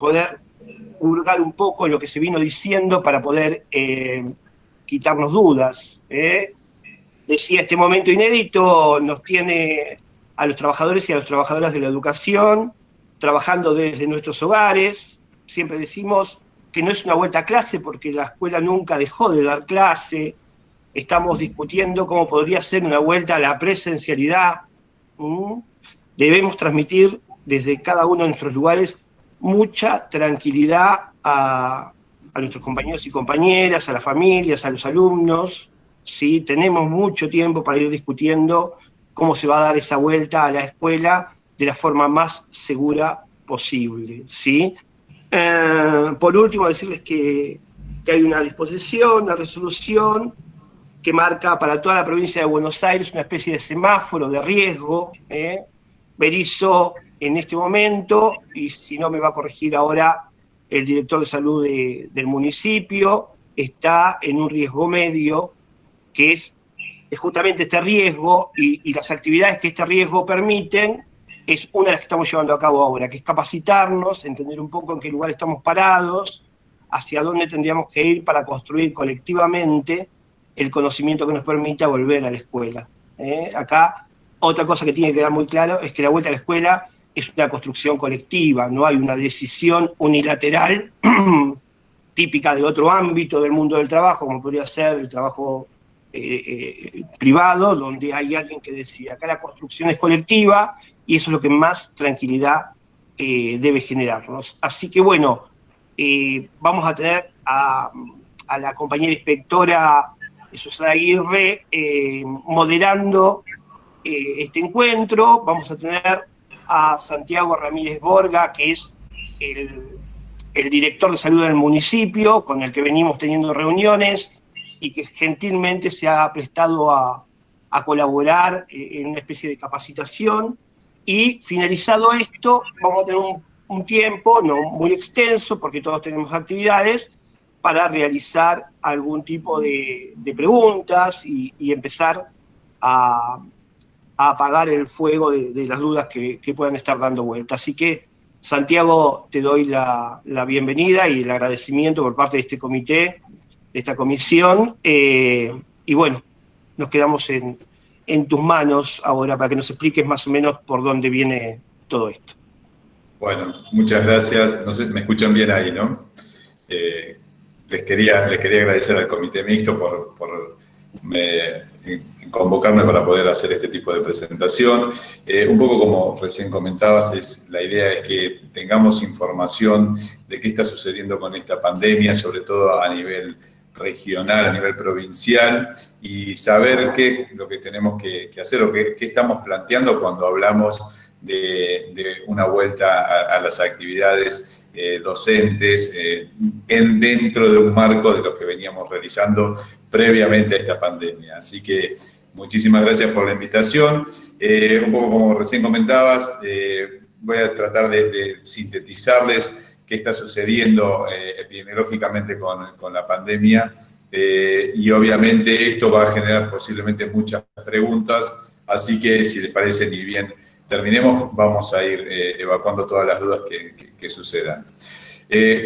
poder hurgar un poco en lo que se vino diciendo para poder quitarnos dudas. Decía, este momento inédito nos tiene a los trabajadores y a las trabajadoras de la educación trabajando desde nuestros hogares. Siempre decimos que no es una vuelta a clase porque la escuela nunca dejó de dar clase. Estamos discutiendo cómo podría ser una vuelta a la presencialidad. Debemos transmitir desde cada uno de nuestros lugares mucha tranquilidad a nuestros compañeros y compañeras, a las familias, a los alumnos. ¿Sí? Tenemos mucho tiempo para ir discutiendo cómo se va a dar esa vuelta a la escuela de la forma más segura posible. ¿Sí? Por último, decirles que hay una disposición, una resolución que marca para toda la provincia de Buenos Aires una especie de semáforo de riesgo. Berizo en este momento, y si no me va a corregir ahora el director de salud del municipio, está en un riesgo medio, que es justamente este riesgo y las actividades que este riesgo permiten, es una de las que estamos llevando a cabo ahora, que es capacitarnos, entender un poco en qué lugar estamos parados, hacia dónde tendríamos que ir para construir colectivamente el conocimiento que nos permita volver a la escuela. Acá, otra cosa que tiene que quedar muy claro es que la vuelta a la escuela es una construcción colectiva, no hay una decisión unilateral típica de otro ámbito del mundo del trabajo, como podría ser el trabajo privado, donde hay alguien que decide. Acá la construcción es colectiva y eso es lo que más tranquilidad debe generarnos. Así que bueno, vamos a tener a la compañera inspectora Susana Aguirre moderando este encuentro. Vamos a tener a Santiago Ramírez Borga, que es el director de salud del municipio, con el que venimos teniendo reuniones y que gentilmente se ha prestado a colaborar en una especie de capacitación. Y finalizado esto, vamos a tener un tiempo, no muy extenso, porque todos tenemos actividades, para realizar algún tipo de preguntas y empezar a apagar el fuego de las dudas que puedan estar dando vuelta. Así que, Santiago, te doy la bienvenida y el agradecimiento por parte de este comité, de esta comisión, y bueno, nos quedamos en tus manos ahora para que nos expliques más o menos por dónde viene todo esto. Bueno, muchas gracias. No sé, me escuchan bien ahí, ¿no? Les quería agradecer al Comité Mixto por convocarme para poder hacer este tipo de presentación. Un poco como recién comentabas, la idea es que tengamos información de qué está sucediendo con esta pandemia, sobre todo a nivel regional, a nivel provincial, y saber qué es lo que tenemos que hacer o qué estamos planteando cuando hablamos de una vuelta a las actividades docentes dentro de un marco de lo que veníamos realizando previamente a esta pandemia. Así que muchísimas gracias por la invitación. Un poco como recién comentabas, voy a tratar de sintetizarles qué está sucediendo epidemiológicamente con la pandemia, y obviamente esto va a generar posiblemente muchas preguntas, así que si les parece, ni bien terminemos, vamos a ir evacuando todas las dudas que sucedan.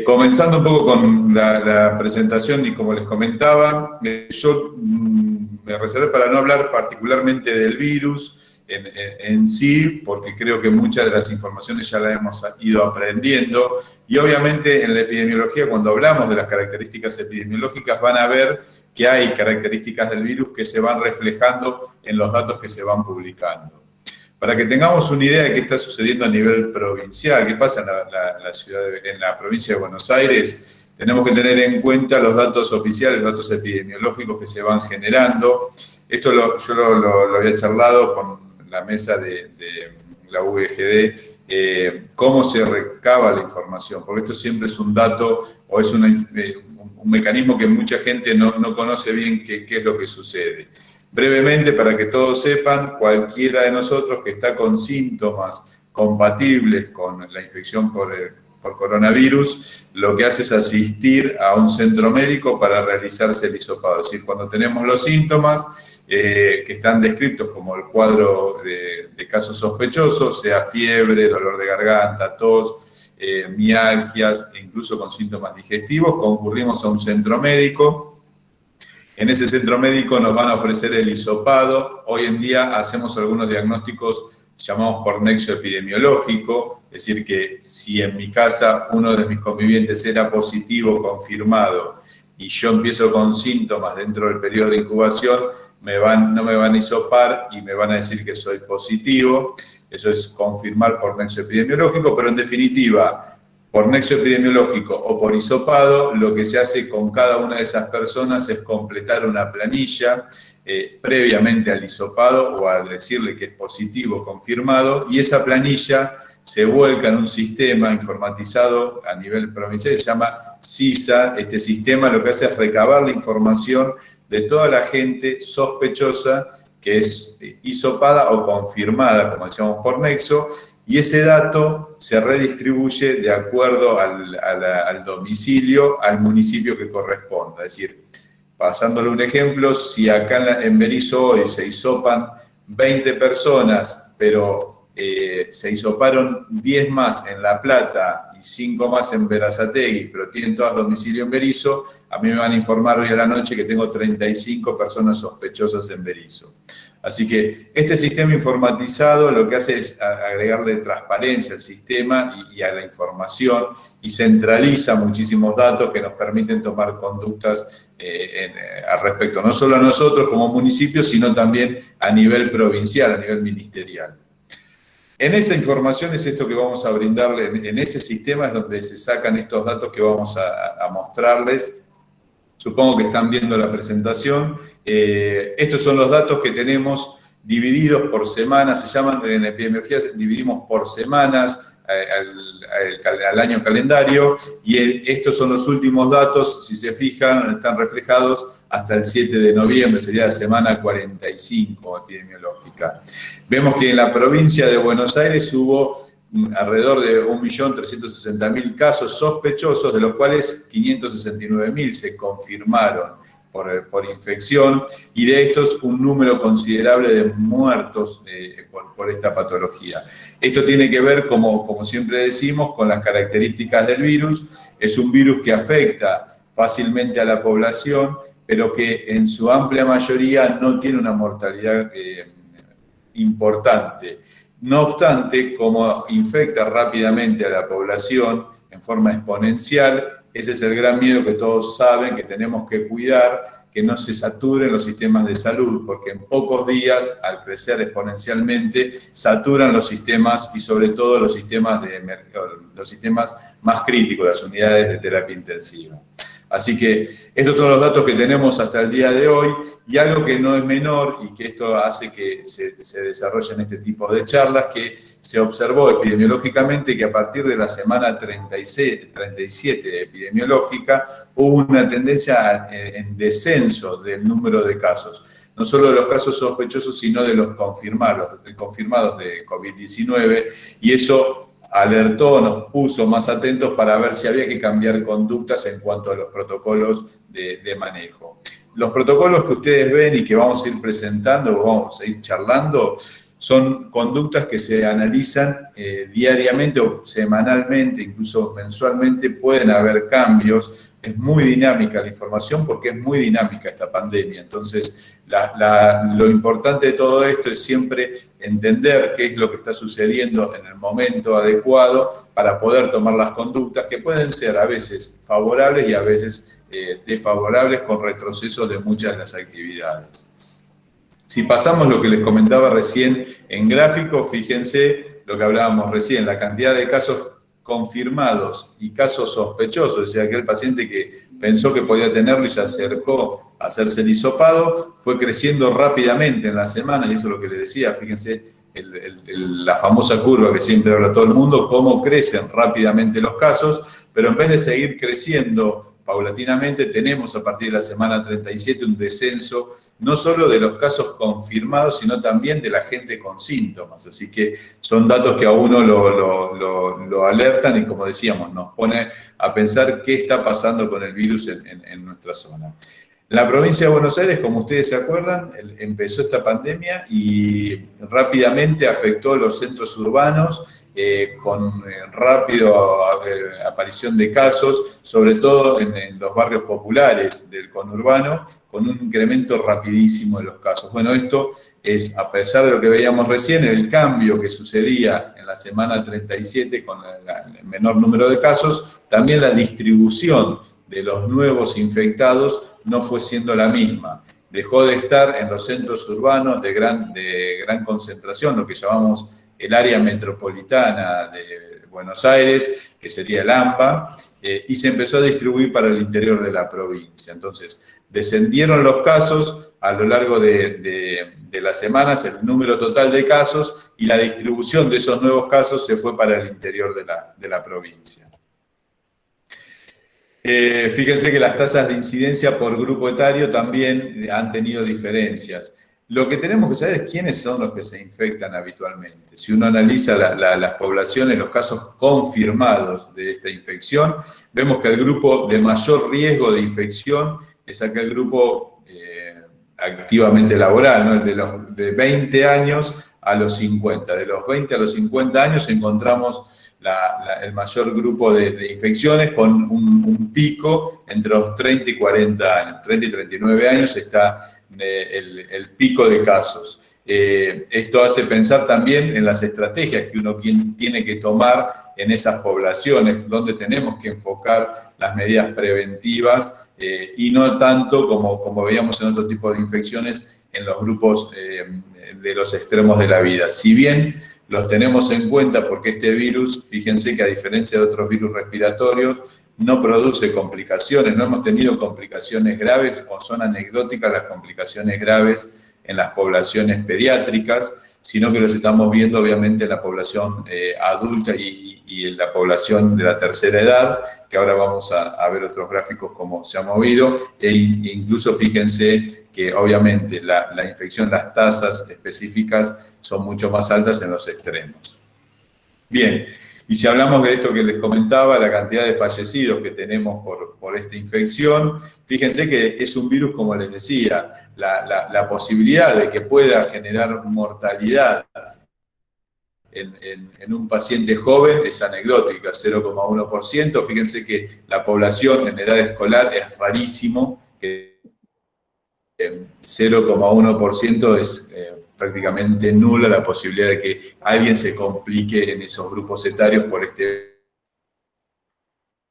Comenzando un poco con la presentación, y como les comentaba, yo me reservé para no hablar particularmente del virus en sí, porque creo que muchas de las informaciones ya las hemos ido aprendiendo, y obviamente en la epidemiología, cuando hablamos de las características epidemiológicas, van a ver que hay características del virus que se van reflejando en los datos que se van publicando. Para que tengamos una idea de qué está sucediendo a nivel provincial, qué pasa en la provincia de Buenos Aires, tenemos que tener en cuenta los datos oficiales, los datos epidemiológicos que se van generando. Esto yo lo había charlado con la mesa de la UGD, cómo se recaba la información, porque esto siempre es un dato o es un mecanismo que mucha gente no conoce bien qué es lo que sucede. Brevemente, para que todos sepan, cualquiera de nosotros que está con síntomas compatibles con la infección por coronavirus, lo que hace es asistir a un centro médico para realizarse el hisopado. Es decir, cuando tenemos los síntomas que están descritos como el cuadro de casos sospechosos, sea fiebre, dolor de garganta, tos, mialgias e incluso con síntomas digestivos, concurrimos a un centro médico. En ese centro médico nos van a ofrecer el hisopado. Hoy en día hacemos algunos diagnósticos llamados por nexo epidemiológico, es decir, que si en mi casa uno de mis convivientes era positivo, confirmado, y yo empiezo con síntomas dentro del periodo de incubación, no me van a hisopar y me van a decir que soy positivo. Eso es confirmar por nexo epidemiológico, pero en definitiva, por nexo epidemiológico o por hisopado, lo que se hace con cada una de esas personas es completar una planilla previamente al hisopado o al decirle que es positivo confirmado, y esa planilla se vuelca en un sistema informatizado a nivel provincial, se llama SISA. Este sistema lo que hace es recabar la información de toda la gente sospechosa que es hisopada o confirmada, como decíamos, por nexo, y ese dato se redistribuye de acuerdo al domicilio, al municipio que corresponda. Es decir, pasándole un ejemplo, si acá en Berisso hoy se hisopan 20 personas, pero se hisoparon 10 más en La Plata y 5 más en Berazategui, pero tienen todas domicilio en Berisso, a mí me van a informar hoy a la noche que tengo 35 personas sospechosas en Berisso. Así que este sistema informatizado lo que hace es agregarle transparencia al sistema y a la información, y centraliza muchísimos datos que nos permiten tomar conductas al respecto, no solo a nosotros como municipio, sino también a nivel provincial, a nivel ministerial. En esa información es esto que vamos a brindarle, en ese sistema es donde se sacan estos datos que vamos a mostrarles. Supongo que están viendo la presentación. Estos son los datos que tenemos divididos por semanas, se llaman en epidemiología, dividimos por semanas al año calendario, y estos son los últimos datos, si se fijan, están reflejados hasta el 7 de noviembre, sería la semana 45 epidemiológica. Vemos que en la provincia de Buenos Aires hubo alrededor de 1.360.000 casos sospechosos, de los cuales 569.000 se confirmaron por infección, y de estos un número considerable de muertos por esta patología. Esto tiene que ver, como siempre decimos, con las características del virus. Es un virus que afecta fácilmente a la población, pero que en su amplia mayoría no tiene una mortalidad importante. No obstante, como infecta rápidamente a la población en forma exponencial, ese es el gran miedo que todos saben, que tenemos que cuidar, que no se saturen los sistemas de salud, porque en pocos días, al crecer exponencialmente, saturan los sistemas, y sobre todo los sistemas más críticos, las unidades de terapia intensiva. Así que estos son los datos que tenemos hasta el día de hoy, y algo que no es menor, y que esto hace que se desarrollen este tipo de charlas, que se observó epidemiológicamente que a partir de la semana 37 epidemiológica hubo una tendencia en descenso del número de casos. No solo de los casos sospechosos, sino de los confirmados de COVID-19, y eso alertó, nos puso más atentos para ver si había que cambiar conductas en cuanto a los protocolos de manejo. Los protocolos que ustedes ven y que vamos a ir presentando, vamos a ir charlando, son conductas que se analizan diariamente o semanalmente, incluso mensualmente. Pueden haber cambios. Es muy dinámica la información porque es muy dinámica esta pandemia. Entonces, lo importante de todo esto es siempre entender qué es lo que está sucediendo en el momento adecuado para poder tomar las conductas que pueden ser a veces favorables y a veces desfavorables, con retrocesos de muchas de las actividades. Si pasamos lo que les comentaba recién en gráfico, fíjense lo que hablábamos recién, la cantidad de casos confirmados y casos sospechosos, es decir, aquel paciente que pensó que podía tenerlo y se acercó a hacerse el hisopado, fue creciendo rápidamente en la semana, y eso es lo que les decía, fíjense la famosa curva que siempre habla todo el mundo, cómo crecen rápidamente los casos, pero en vez de seguir creciendo paulatinamente, tenemos a partir de la semana 37 un descenso no solo de los casos confirmados, sino también de la gente con síntomas. Así que son datos que a uno lo alertan y, como decíamos, nos pone a pensar qué está pasando con el virus en nuestra zona. En la provincia de Buenos Aires, como ustedes se acuerdan, empezó esta pandemia y rápidamente afectó los centros urbanos con rápido aparición de casos, sobre todo en los barrios populares del conurbano, con un incremento rapidísimo de los casos. Bueno, esto es, a pesar de lo que veíamos recién, el cambio que sucedía en la semana 37 con el menor número de casos, también la distribución de los nuevos infectados no fue siendo la misma. Dejó de estar en los centros urbanos de gran concentración, lo que llamamos el área metropolitana de Buenos Aires, que sería el AMBA, y se empezó a distribuir para el interior de la provincia. Entonces, descendieron los casos a lo largo de las semanas, el número total de casos, y la distribución de esos nuevos casos se fue para el interior de la provincia. Fíjense que las tasas de incidencia por grupo etario también han tenido diferencias. Lo que tenemos que saber es quiénes son los que se infectan habitualmente. Si uno analiza las poblaciones, los casos confirmados de esta infección, vemos que el grupo de mayor riesgo de infección es aquel grupo activamente laboral, ¿no? El de los de 20 años a los 50. De los 20 a los 50 años encontramos el mayor grupo de infecciones con un pico entre los 30 y 40 años. 30 y 39 años está el pico de casos. Esto hace pensar también en las estrategias que uno tiene que tomar en esas poblaciones, donde tenemos que enfocar las medidas preventivas y no tanto como veíamos en otro tipo de infecciones en los grupos de los extremos de la vida. Si bien los tenemos en cuenta porque este virus, fíjense que a diferencia de otros virus respiratorios, no produce complicaciones, no hemos tenido complicaciones graves o son anecdóticas las complicaciones graves en las poblaciones pediátricas, sino que los estamos viendo obviamente en la población adulta y en la población de la tercera edad, que ahora vamos a ver otros gráficos cómo se ha movido, e incluso fíjense que obviamente la infección, las tasas específicas son mucho más altas en los extremos. Bien, y si hablamos de esto que les comentaba, la cantidad de fallecidos que tenemos por esta infección, fíjense que es un virus, como les decía, la posibilidad de que pueda generar mortalidad en un paciente joven es anecdótica, 0,1%. Fíjense que la población en edad escolar es rarísimo, que 0,1% es prácticamente nula la posibilidad de que alguien se complique en esos grupos etarios por este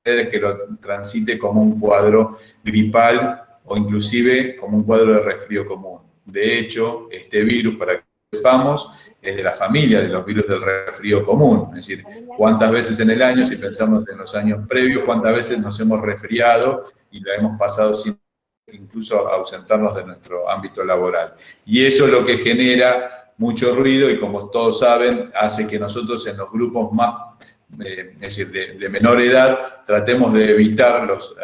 virus, que lo transite como un cuadro gripal o inclusive como un cuadro de resfrío común. De hecho, este virus, para que lo sepamos, es de la familia de los virus del resfrío común. Es decir, cuántas veces en el año, si pensamos en los años previos, cuántas veces nos hemos resfriado y la hemos pasado sin incluso ausentarnos de nuestro ámbito laboral. Y eso es lo que genera mucho ruido y, como todos saben, hace que nosotros en los grupos más, es decir, de menor edad, tratemos de evitar los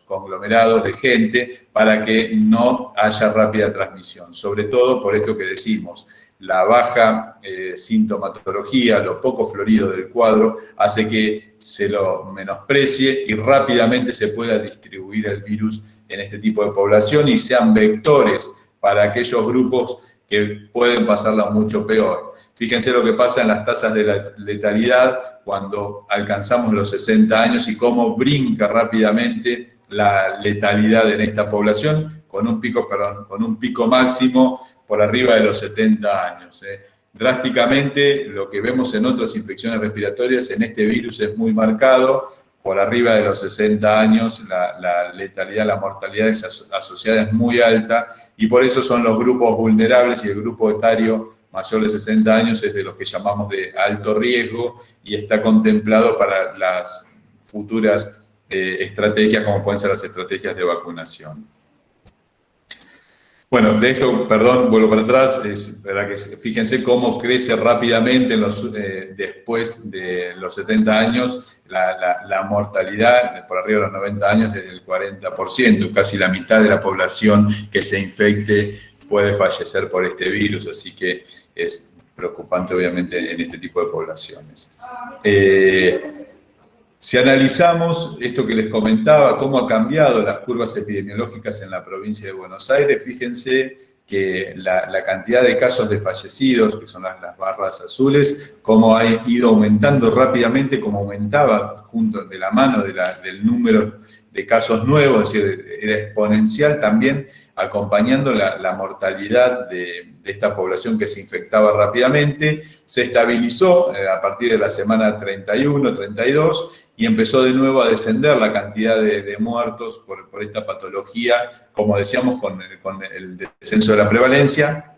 conglomerados de gente para que no haya rápida transmisión. Sobre todo por esto que decimos, la baja sintomatología, lo poco florido del cuadro, hace que se lo menosprecie y rápidamente se pueda distribuir el virus en este tipo de población y sean vectores para aquellos grupos que pueden pasarla mucho peor. Fíjense lo que pasa en las tasas de la letalidad cuando alcanzamos los 60 años y cómo brinca rápidamente la letalidad en esta población con un pico máximo por arriba de los 70 años. Drásticamente, lo que vemos en otras infecciones respiratorias, en este virus es muy marcado. Por arriba de los 60 años, la letalidad, la mortalidad asociada es muy alta y por eso son los grupos vulnerables y el grupo etario mayor de 60 años es de los que llamamos de alto riesgo y está contemplado para las futuras estrategias, como pueden ser las estrategias de vacunación. Bueno, de esto, perdón, vuelvo para atrás, es para que fíjense cómo crece rápidamente después de los 70 años la mortalidad por arriba de los 90 años es del 40%, casi la mitad de la población que se infecte puede fallecer por este virus, así que es preocupante obviamente en este tipo de poblaciones. Si analizamos esto que les comentaba, cómo ha cambiado las curvas epidemiológicas en la provincia de Buenos Aires, fíjense que la cantidad de casos de fallecidos, que son las barras azules, cómo ha ido aumentando rápidamente, como aumentaba junto de la mano del número de casos nuevos, es decir, era exponencial también, acompañando la mortalidad de esta población que se infectaba rápidamente. Se estabilizó a partir de la semana 31, 32, y empezó de nuevo a descender la cantidad de muertos por esta patología, como decíamos, con el descenso de la prevalencia,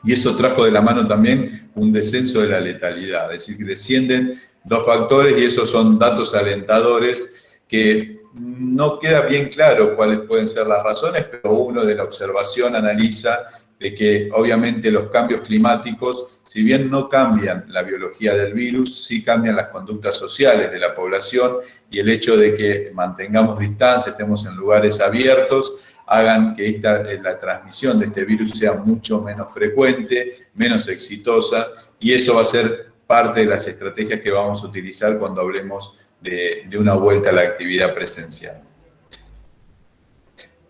y eso trajo de la mano también un descenso de la letalidad, es decir, que descienden dos factores, y esos son datos alentadores que no queda bien claro cuáles pueden ser las razones, pero uno de la observación analiza de que obviamente los cambios climáticos, si bien no cambian la biología del virus, sí cambian las conductas sociales de la población, y el hecho de que mantengamos distancia, estemos en lugares abiertos, hagan que la transmisión de este virus sea mucho menos frecuente, menos exitosa, y eso va a ser parte de las estrategias que vamos a utilizar cuando hablemos de una vuelta a la actividad presencial.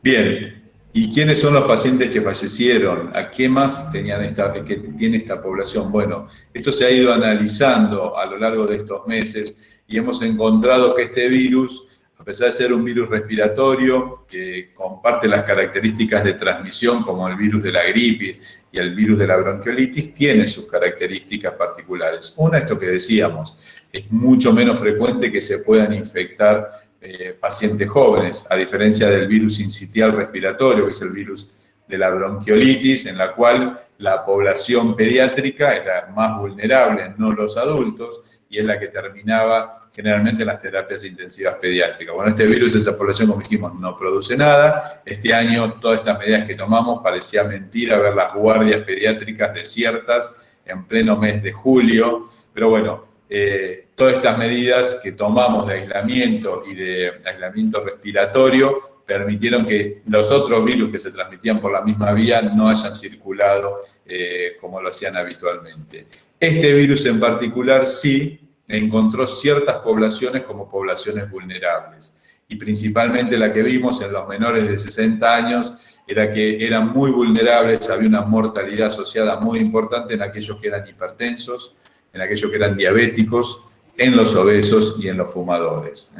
Bien, ¿y quiénes son los pacientes que fallecieron? ¿A qué más que tiene esta población? Bueno, esto se ha ido analizando a lo largo de estos meses y hemos encontrado que este virus, a pesar de ser un virus respiratorio que comparte las características de transmisión como el virus de la gripe y el virus de la bronquiolitis, tiene sus características particulares. Una, esto que decíamos, es mucho menos frecuente que se puedan infectar pacientes jóvenes, a diferencia del virus sincitial respiratorio, que es el virus de la bronquiolitis, en la cual la población pediátrica es la más vulnerable, no los adultos, y es la que terminaba generalmente en las terapias intensivas pediátricas. Bueno, este virus, esa población, como dijimos, no produce nada. Este año, todas estas medidas que tomamos, parecía mentira ver las guardias pediátricas desiertas en pleno mes de julio, pero bueno, todas estas medidas que tomamos de aislamiento y de aislamiento respiratorio permitieron que los otros virus que se transmitían por la misma vía no hayan circulado como lo hacían habitualmente. Este virus en particular sí encontró ciertas poblaciones como poblaciones vulnerables, y principalmente la que vimos en los menores de 60 años era que eran muy vulnerables, había una mortalidad asociada muy importante en aquellos que eran hipertensos, en aquellos que eran diabéticos, en los obesos y en los fumadores.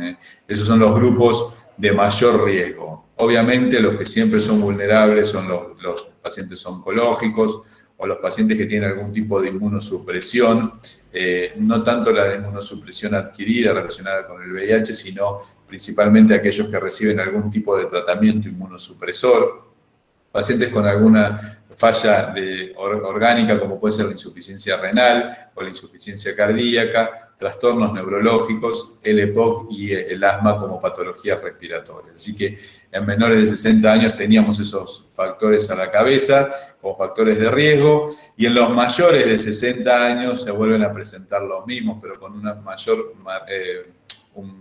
Esos son los grupos de mayor riesgo. Obviamente los que siempre son vulnerables son los pacientes oncológicos o los pacientes que tienen algún tipo de inmunosupresión, no tanto la de inmunosupresión adquirida relacionada con el VIH, sino principalmente aquellos que reciben algún tipo de tratamiento inmunosupresor, pacientes con alguna falla orgánica, como puede ser la insuficiencia renal o la insuficiencia cardíaca, trastornos neurológicos, el EPOC y el asma como patologías respiratorias. Así que en menores de 60 años teníamos esos factores a la cabeza como factores de riesgo, y en los mayores de 60 años se vuelven a presentar los mismos, pero con un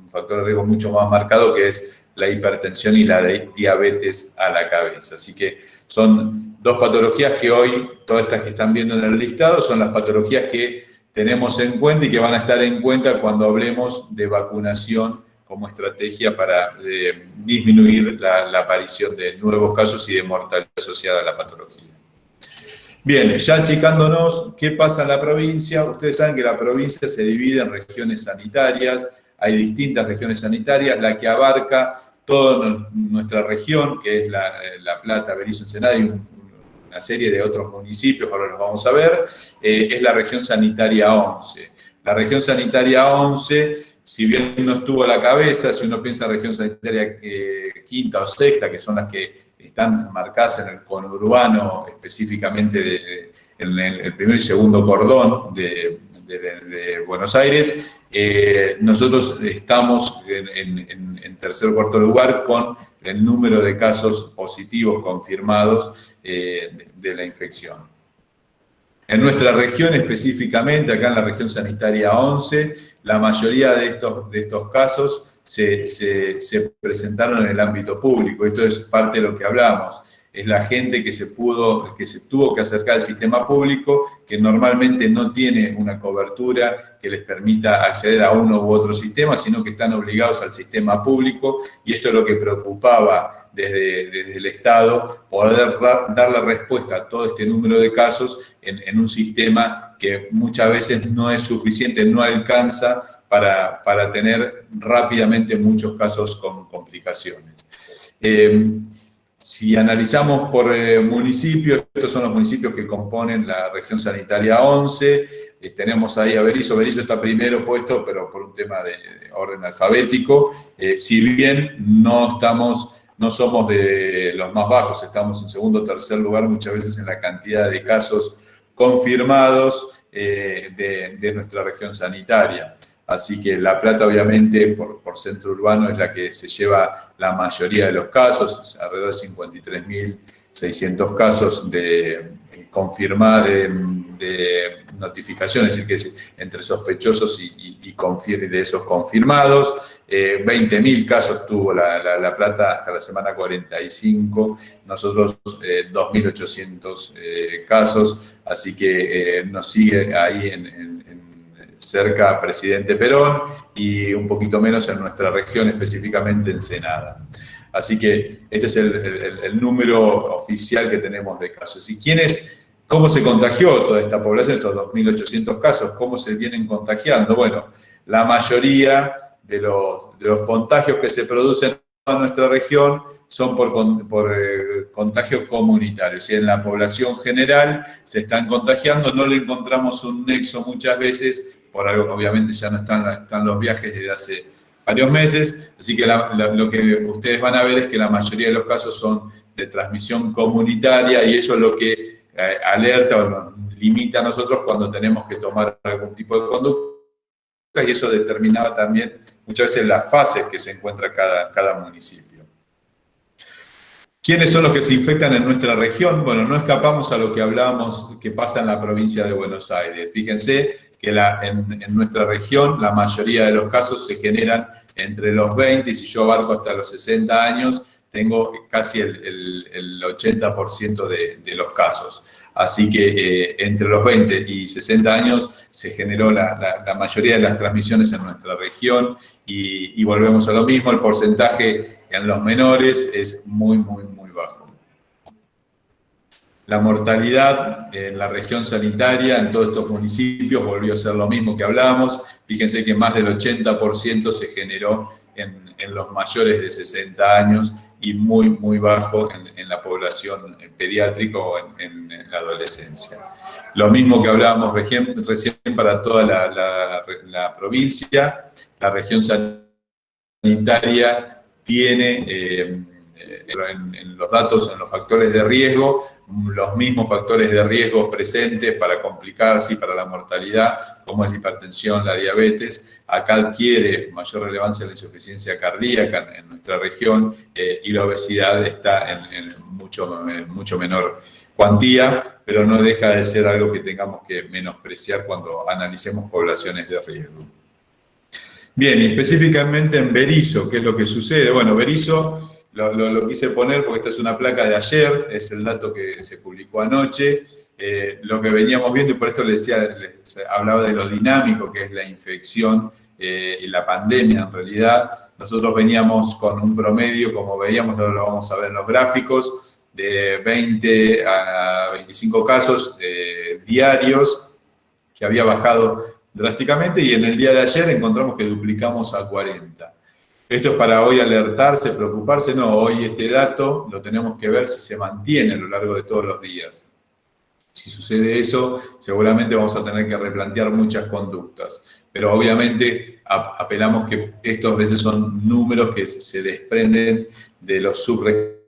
factor de riesgo mucho más marcado, que es la hipertensión y la diabetes a la cabeza. Así que son dos patologías que hoy, todas estas que están viendo en el listado, son las patologías que tenemos en cuenta y que van a estar en cuenta cuando hablemos de vacunación como estrategia para disminuir la aparición de nuevos casos y de mortalidad asociada a la patología. Bien, ya achicándonos, ¿qué pasa en la provincia? Ustedes saben que la provincia se divide en regiones sanitarias, hay distintas regiones sanitarias, la que abarca toda nuestra región, que es La Plata, Berizo, Ensenada, y una serie de otros municipios, ahora los vamos a ver, es la región sanitaria 11. La región sanitaria 11, si bien no estuvo a la cabeza, si uno piensa en región sanitaria quinta o sexta, que son las que están marcadas en el conurbano, específicamente en el primer y segundo cordón de Buenos Aires, nosotros estamos en tercer o cuarto lugar con el número de casos positivos confirmados de la infección. En nuestra región específicamente, acá en la región sanitaria 11, la mayoría de estos casos se presentaron en el ámbito público. Esto es parte de lo que hablamos. es la gente que se tuvo que acercar al sistema público, que normalmente no tiene una cobertura que les permita acceder a uno u otro sistema, sino que están obligados al sistema público, y esto es lo que preocupaba desde el Estado, poder darle respuesta a todo este número de casos en un sistema que muchas veces no es suficiente, no alcanza para tener rápidamente muchos casos con complicaciones. Si analizamos por municipios, estos son los municipios que componen la región sanitaria 11, tenemos ahí a Berisso. Berisso está primero puesto, pero por un tema de orden alfabético. Si bien no somos de los más bajos, estamos en segundo o tercer lugar muchas veces en la cantidad de casos confirmados de nuestra región sanitaria. Así que La Plata, obviamente, por centro urbano es la que se lleva la mayoría de los casos, alrededor de 53.600 casos confirmados de notificación, es decir, que entre sospechosos y de esos confirmados. 20.000 casos tuvo la Plata hasta la semana 45, nosotros 2.800 casos, así que nos sigue ahí cerca Presidente Perón y un poquito menos en nuestra región, específicamente Ensenada. Así que este es el número oficial que tenemos de casos. ¿Y cómo se contagió toda esta población, estos 2.800 casos? ¿Cómo se vienen contagiando? Bueno, la mayoría de los contagios que se producen en nuestra región son por contagio comunitario. Si en la población general se están contagiando, no le encontramos un nexo muchas veces, por algo que obviamente ya no están los viajes desde hace varios meses, así que lo que ustedes van a ver es que la mayoría de los casos son de transmisión comunitaria, y eso es lo que alerta o nos limita a nosotros cuando tenemos que tomar algún tipo de conducta, y eso determinaba también muchas veces las fases que se encuentra cada municipio. ¿Quiénes son los que se infectan en nuestra región? Bueno, no escapamos a lo que hablábamos que pasa en la provincia de Buenos Aires. Fíjense que en nuestra región la mayoría de los casos se generan entre los 20, y si yo abarco hasta los 60 años, tengo casi el 80% de los casos. Así que entre los 20 y 60 años se generó la mayoría de las transmisiones en nuestra región, y volvemos a lo mismo, el porcentaje en los menores es muy, muy, muy bajo. La mortalidad en la región sanitaria, en todos estos municipios, volvió a ser lo mismo que hablamos. Fíjense que más del 80% se generó en los mayores de 60 años y muy, muy bajo en la población pediátrica o en la adolescencia. Lo mismo que hablábamos recién para toda la provincia, la región sanitaria tiene en los datos, en los factores de riesgo, los mismos factores de riesgo presentes para complicarse y para la mortalidad, como es la hipertensión, la diabetes. Acá adquiere mayor relevancia la insuficiencia cardíaca en nuestra región, y la obesidad está en mucho menor cuantía, pero no deja de ser algo que tengamos que menospreciar cuando analicemos poblaciones de riesgo. Bien, y específicamente en Berisso, ¿qué es lo que sucede? Bueno, Berisso lo quise poner porque esta es una placa de ayer, es el dato que se publicó anoche. Lo que veníamos viendo, y por esto les hablaba de lo dinámico que es la infección y la pandemia en realidad. Nosotros veníamos con un promedio, como veíamos, ahora lo vamos a ver en los gráficos, de 20 a 25 casos diarios, que había bajado drásticamente, y en el día de ayer encontramos que duplicamos a 40. Esto es para hoy alertarse, preocuparse. No, hoy este dato lo tenemos que ver si se mantiene a lo largo de todos los días. Si sucede eso, seguramente vamos a tener que replantear muchas conductas. Pero obviamente apelamos que estos a veces son números que se desprenden de los subregistros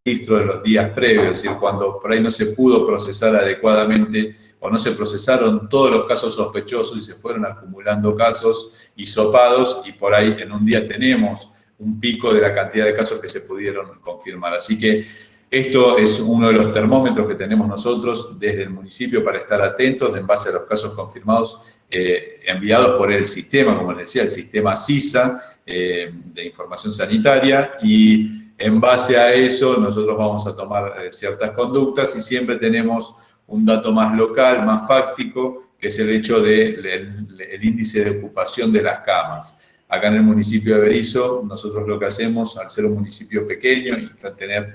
de los días previos, es decir, cuando por ahí no se pudo procesar adecuadamente o no se procesaron todos los casos sospechosos y se fueron acumulando casos hisopados, y por ahí en un día tenemos un pico de la cantidad de casos que se pudieron confirmar. Así que esto es uno de los termómetros que tenemos nosotros desde el municipio para estar atentos en base a los casos confirmados enviados por el sistema, como les decía, el sistema SISA de información sanitaria, y En base a eso, nosotros vamos a tomar ciertas conductas y siempre tenemos un dato más local, más fáctico, que es el hecho del índice de ocupación de las camas. Acá en el municipio de Berisso, nosotros lo que hacemos, al ser un municipio pequeño y tener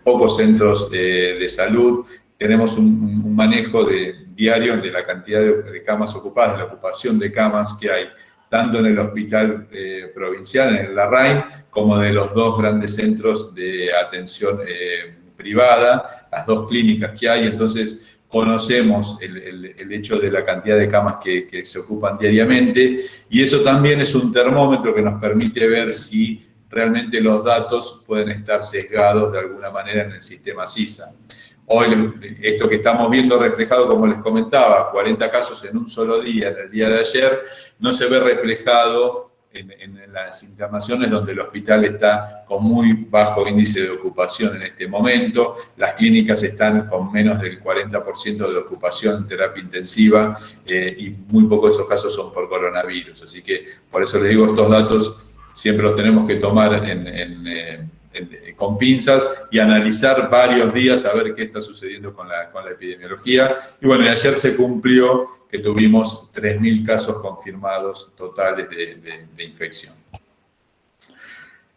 pocos centros de salud, tenemos un manejo diario de la cantidad de camas ocupadas, de la ocupación de camas que hay, tanto en el hospital provincial, en el Larraín, como de los dos grandes centros de atención privada, las dos clínicas que hay. Entonces, conocemos el hecho de la cantidad de camas que se ocupan diariamente, y eso también es un termómetro que nos permite ver si realmente los datos pueden estar sesgados de alguna manera en el sistema SISA. Hoy, esto que estamos viendo reflejado, como les comentaba, 40 casos en un solo día, en el día de ayer, no se ve reflejado en las internaciones donde el hospital está con muy bajo índice de ocupación en este momento. Las clínicas están con menos del 40% de ocupación en terapia intensiva y muy pocos de esos casos son por coronavirus. Así que por eso les digo, estos datos siempre los tenemos que tomar con pinzas y analizar varios días a ver qué está sucediendo con la epidemiología. Y bueno, ayer se cumplió que tuvimos 3.000 casos confirmados totales de infección.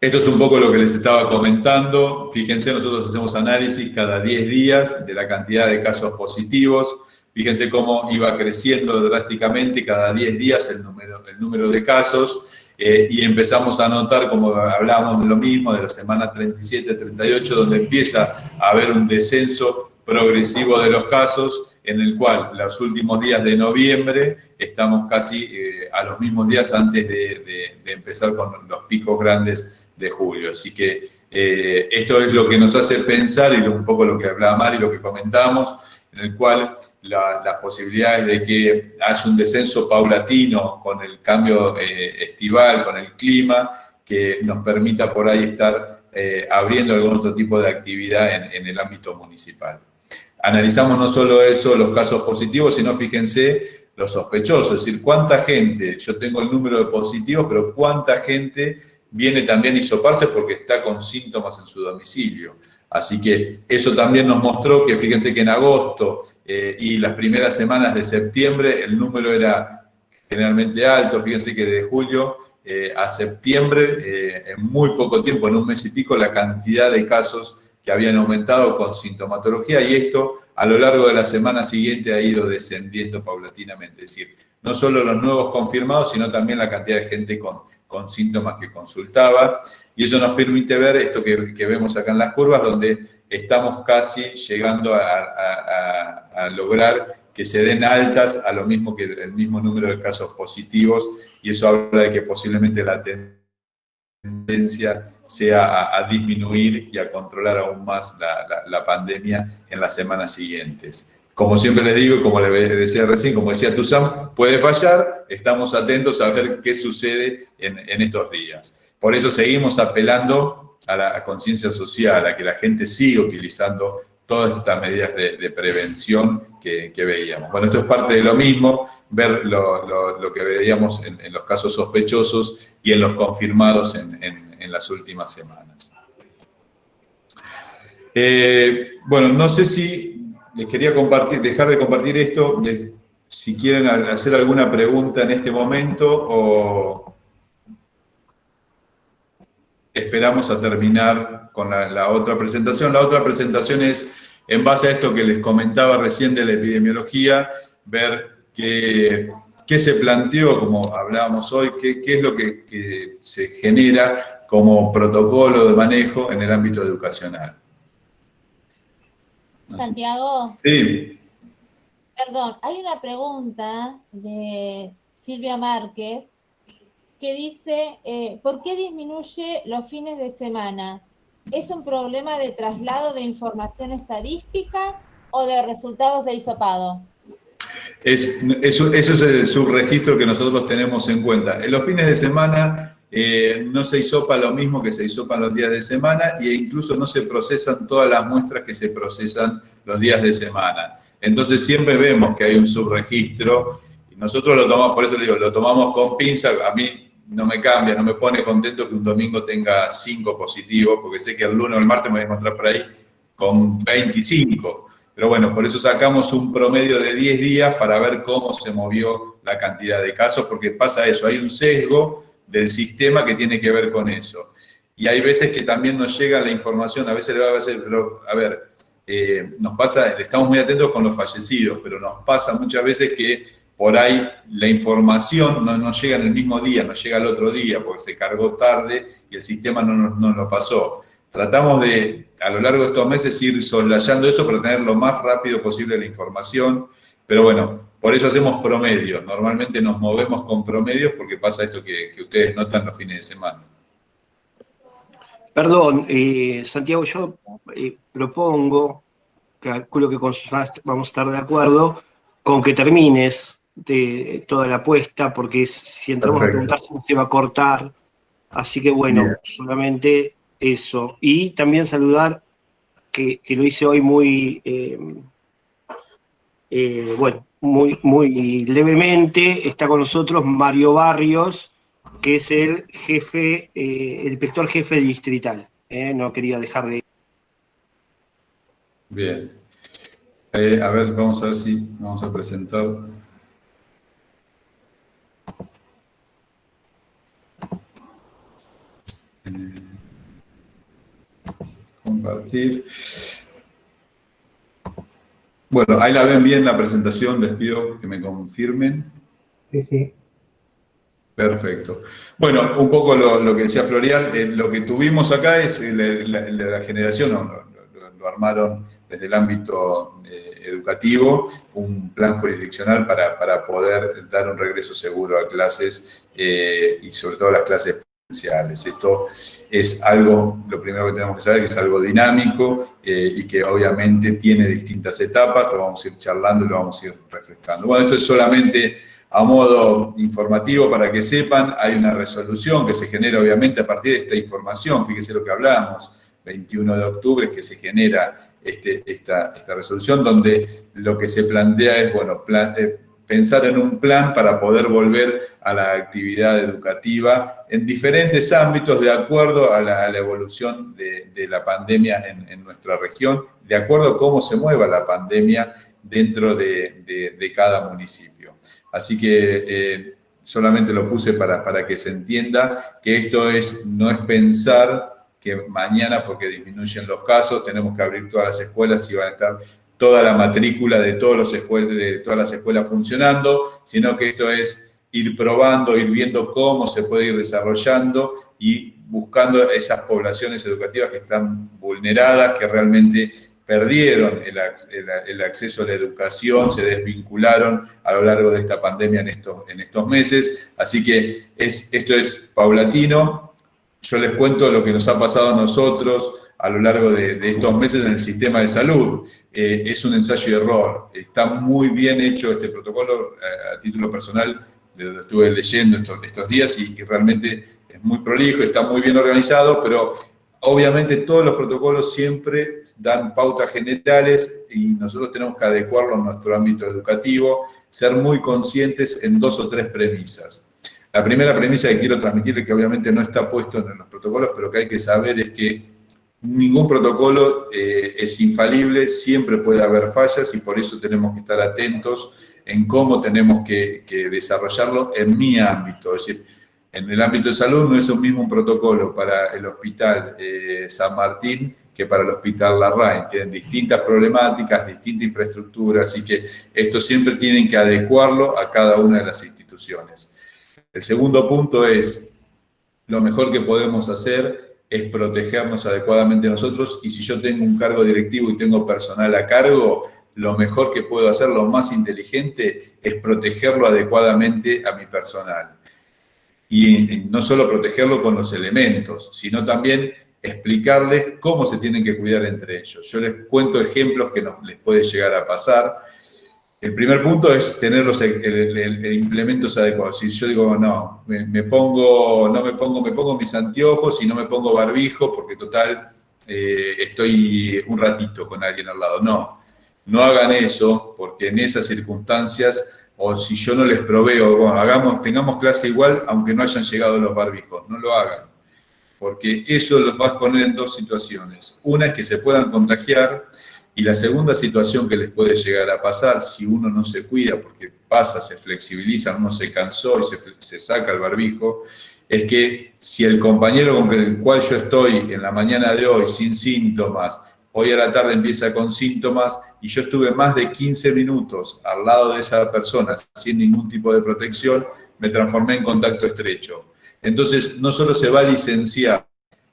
Esto es un poco lo que les estaba comentando. Fíjense, nosotros hacemos análisis cada 10 días de la cantidad de casos positivos. Fíjense cómo iba creciendo drásticamente cada 10 días el número de casos. Y empezamos a notar, como hablábamos de lo mismo, de la semana 37, 38, donde empieza a haber un descenso progresivo de los casos, en el cual los últimos días de noviembre estamos casi a los mismos días antes de empezar con los picos grandes de julio. Así que esto es lo que nos hace pensar, y un poco lo que hablaba Mari, lo que comentábamos, en el cual las posibilidades de que haya un descenso paulatino con el cambio estival, con el clima, que nos permita por ahí estar abriendo algún otro tipo de actividad en el ámbito municipal. Analizamos no solo eso, los casos positivos, sino fíjense los sospechosos, es decir, cuánta gente, yo tengo el número de positivos, pero cuánta gente viene también a hisoparse porque está con síntomas en su domicilio. Así que eso también nos mostró que, fíjense que en agosto y las primeras semanas de septiembre el número era generalmente alto. Fíjense que de julio a septiembre, en muy poco tiempo, en un mes y pico, la cantidad de casos que habían aumentado con sintomatología, y esto a lo largo de la semana siguiente ha ido descendiendo paulatinamente. Es decir, no solo los nuevos confirmados, sino también la cantidad de gente con síntomas que consultaba. Y eso nos permite ver esto que vemos acá en las curvas, donde estamos casi llegando a lograr que se den altas a lo mismo que el mismo número de casos positivos, y eso habla de que posiblemente la tendencia sea a disminuir y a controlar aún más la pandemia en las semanas siguientes. Como siempre les digo, como les decía recién, como decía Tuzán, puede fallar, estamos atentos a ver qué sucede en estos días. Por eso seguimos apelando a la conciencia social, a que la gente siga utilizando todas estas medidas de prevención que veíamos. Bueno, esto es parte de lo mismo, ver lo que veíamos en los casos sospechosos y en los confirmados en las últimas semanas. Bueno, no sé si les quería dejar de compartir esto, si quieren hacer alguna pregunta en este momento o esperamos a terminar con la otra presentación. La otra presentación es, en base a esto que les comentaba recién de la epidemiología, ver qué se planteó, como hablábamos hoy, qué es lo que se genera como protocolo de manejo en el ámbito educacional. Santiago. Sí. Perdón, hay una pregunta de Silvia Márquez que dice, ¿por qué disminuye los fines de semana? ¿Es un problema de traslado de información estadística o de resultados de hisopado? Eso es el subregistro que nosotros tenemos en cuenta. En los fines de semana no se hisopa lo mismo que se hisopan los días de semana, e incluso no se procesan todas las muestras que se procesan los días de semana. Entonces siempre vemos que hay un subregistro y nosotros lo tomamos, por eso le digo, lo tomamos con pinza. A mí no me cambia, no me pone contento que un domingo tenga 5 positivos, porque sé que el lunes o el martes me voy a encontrar por ahí con 25. Pero bueno, por eso sacamos un promedio de 10 días para ver cómo se movió la cantidad de casos, porque pasa eso, hay un sesgo del sistema que tiene que ver con eso. Y hay veces que también nos llega la información, a veces nos pasa, estamos muy atentos con los fallecidos, pero nos pasa muchas veces que por ahí la información no nos llega en el mismo día, nos llega el otro día, porque se cargó tarde y el sistema no lo pasó. Tratamos de, a lo largo de estos meses, ir soslayando eso para tener lo más rápido posible la información, pero bueno, por eso hacemos promedios. Normalmente nos movemos con promedios porque pasa esto que ustedes notan los fines de semana. Perdón, Santiago, yo propongo, calculo que con Susana vamos a estar de acuerdo, con que termines de toda la apuesta, porque si entramos a preguntar se nos va a cortar. Así que bueno, bien, solamente eso. Y también saludar, que lo hice hoy muy, muy levemente, está con nosotros Mario Barrios, que es el jefe, el inspector jefe distrital. No quería dejar de... Bien. A ver, vamos a ver si vamos a presentar. Compartir. Bueno, ahí la ven bien la presentación, les pido que me confirmen. Sí, sí. Perfecto. Bueno, un poco lo que decía Florial, lo que tuvimos acá es la generación, lo armaron desde el ámbito educativo, un plan jurisdiccional para poder dar un regreso seguro a clases y sobre todo a las clases presenciales. Esto es algo, lo primero que tenemos que saber, que es algo dinámico y que obviamente tiene distintas etapas, lo vamos a ir charlando y lo vamos a ir refrescando. Bueno, esto es solamente a modo informativo para que sepan, hay una resolución que se genera obviamente a partir de esta información, fíjense lo que hablamos, 21 de octubre, que se genera esta resolución, donde lo que se plantea es, bueno, pensar en un plan para poder volver a la actividad educativa en diferentes ámbitos de acuerdo a la evolución de la pandemia en nuestra región, de acuerdo a cómo se mueva la pandemia dentro de cada municipio. Así que solamente lo puse para que se entienda que esto no es pensar que mañana, porque disminuyen los casos, tenemos que abrir todas las escuelas y van a estar toda la matrícula de todas las escuelas funcionando, sino que esto es ir probando, ir viendo cómo se puede ir desarrollando y buscando esas poblaciones educativas que están vulneradas, que realmente perdieron el acceso a la educación, se desvincularon a lo largo de esta pandemia en estos meses. Así que esto es paulatino. Yo les cuento lo que nos ha pasado a nosotros a lo largo de estos meses en el sistema de salud. Es un ensayo y error. Está muy bien hecho este protocolo. A título personal, lo estuve leyendo estos días y realmente es muy prolijo, está muy bien organizado, pero obviamente todos los protocolos siempre dan pautas generales y nosotros tenemos que adecuarlo a nuestro ámbito educativo, ser muy conscientes en 2 o 3 premisas. La primera premisa que quiero transmitirle, que obviamente no está puesto en los protocolos, pero que hay que saber, es que ningún protocolo es infalible, siempre puede haber fallas y por eso tenemos que estar atentos en cómo tenemos que desarrollarlo en mi ámbito. Es decir, en el ámbito de salud no es lo mismo un protocolo para el Hospital San Martín que para el Hospital Larraín. Tienen distintas problemáticas, distinta infraestructura, así que esto siempre tienen que adecuarlo a cada una de las instituciones. El segundo punto es, lo mejor que podemos hacer es protegernos adecuadamente nosotros, y si yo tengo un cargo directivo y tengo personal a cargo, lo mejor que puedo hacer, lo más inteligente, es protegerlo adecuadamente a mi personal. Y no solo protegerlo con los elementos, sino también explicarles cómo se tienen que cuidar entre ellos. Yo les cuento ejemplos que les puede llegar a pasar. El primer punto es tener los implementos adecuados. Si yo digo, no, me pongo mis anteojos y no me pongo barbijo porque total estoy un ratito con alguien al lado. No hagan eso, porque en esas circunstancias o si yo no les proveo, bueno, tengamos clase igual aunque no hayan llegado los barbijos, no lo hagan, porque eso los va a poner en dos situaciones. Una es que se puedan contagiar, y la segunda situación que les puede llegar a pasar si uno no se cuida, porque pasa, se flexibiliza, uno se cansó y se saca el barbijo, es que si el compañero con el cual yo estoy en la mañana de hoy sin síntomas, hoy a la tarde empieza con síntomas y yo estuve más de 15 minutos al lado de esa persona sin ningún tipo de protección, me transformé en contacto estrecho. Entonces, no solo se va a licenciar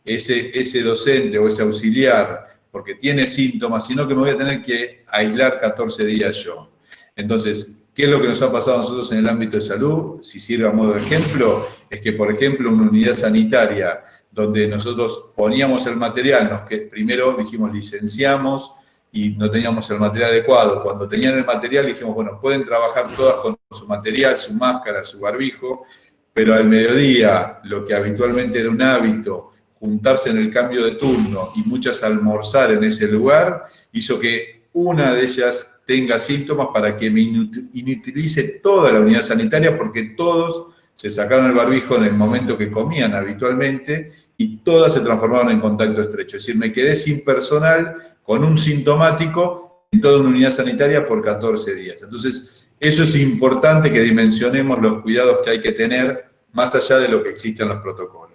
ese docente o ese auxiliar porque tiene síntomas, sino que me voy a tener que aislar 14 días yo. Entonces, ¿qué es lo que nos ha pasado a nosotros en el ámbito de salud? Si sirve a modo de ejemplo, es que, por ejemplo, una unidad sanitaria donde nosotros poníamos el material, primero dijimos licenciamos y no teníamos el material adecuado. Cuando tenían el material dijimos, bueno, pueden trabajar todas con su material, su máscara, su barbijo, pero al mediodía, lo que habitualmente era un hábito, juntarse en el cambio de turno y muchas almorzar en ese lugar, hizo que una de ellas tenga síntomas para que me inutilice toda la unidad sanitaria, porque todos se sacaron el barbijo en el momento que comían habitualmente y todas se transformaron en contacto estrecho. Es decir, me quedé sin personal con un sintomático en toda una unidad sanitaria por 14 días. Entonces, eso es importante que dimensionemos los cuidados que hay que tener más allá de lo que existen los protocolos.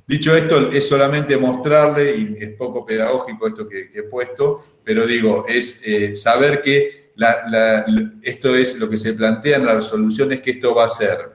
Dicho esto, es solamente mostrarle, y es poco pedagógico esto que he puesto, pero digo, es saber que esto es lo que se plantea en la resolución, es que esto va a ser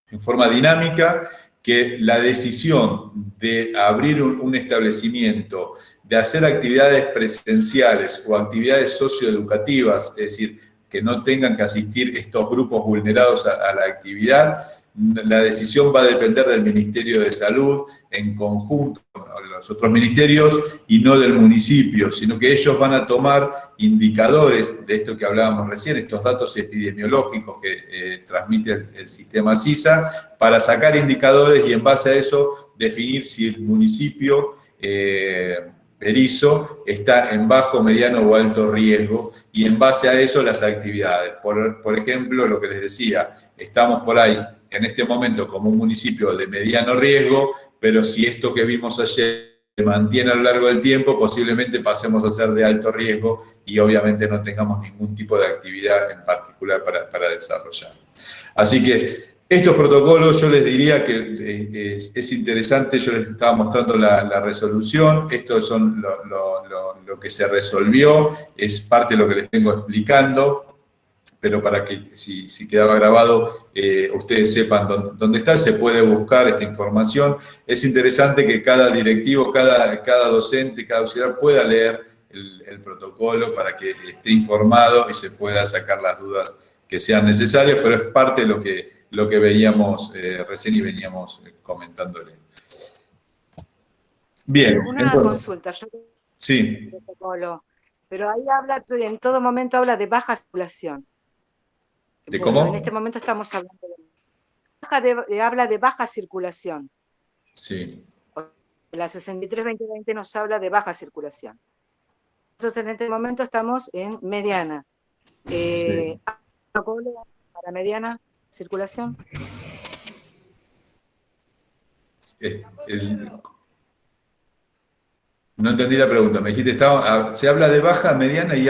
en forma dinámica, que la decisión de abrir un establecimiento, de hacer actividades presenciales o actividades socioeducativas, es decir, que no tengan que asistir estos grupos vulnerados a la actividad, la decisión va a depender del Ministerio de Salud en conjunto con los otros ministerios y no del municipio, sino que ellos van a tomar indicadores de esto que hablábamos recién, estos datos epidemiológicos que transmite el sistema SISA, para sacar indicadores y en base a eso definir si el municipio Berisso está en bajo, mediano o alto riesgo, y en base a eso las actividades. Por ejemplo, lo que les decía, estamos por ahí en este momento como un municipio de mediano riesgo, pero si esto que vimos ayer se mantiene a lo largo del tiempo, posiblemente pasemos a ser de alto riesgo y obviamente no tengamos ningún tipo de actividad en particular para desarrollar. Así que estos protocolos yo les diría que es interesante, yo les estaba mostrando la resolución, esto son lo que se resolvió, es parte de lo que les vengo explicando, pero para que si quedaba grabado ustedes sepan dónde está, se puede buscar esta información. Es interesante que cada directivo, cada docente, cada auxiliar pueda leer el protocolo para que esté informado y se pueda sacar las dudas que sean necesarias, pero es parte de lo que veíamos recién y veníamos comentándole. Bien. Una entonces, consulta. Sí. Protocolo, pero ahí en todo momento habla de baja circulación. ¿De cómo? En este momento estamos hablando habla de baja circulación. Sí. La 63-2020 nos habla de baja circulación. Entonces, en este momento estamos en mediana. Sí. ¿Protocolo para mediana circulación? No entendí la pregunta. Me dijiste, se habla de baja, mediana y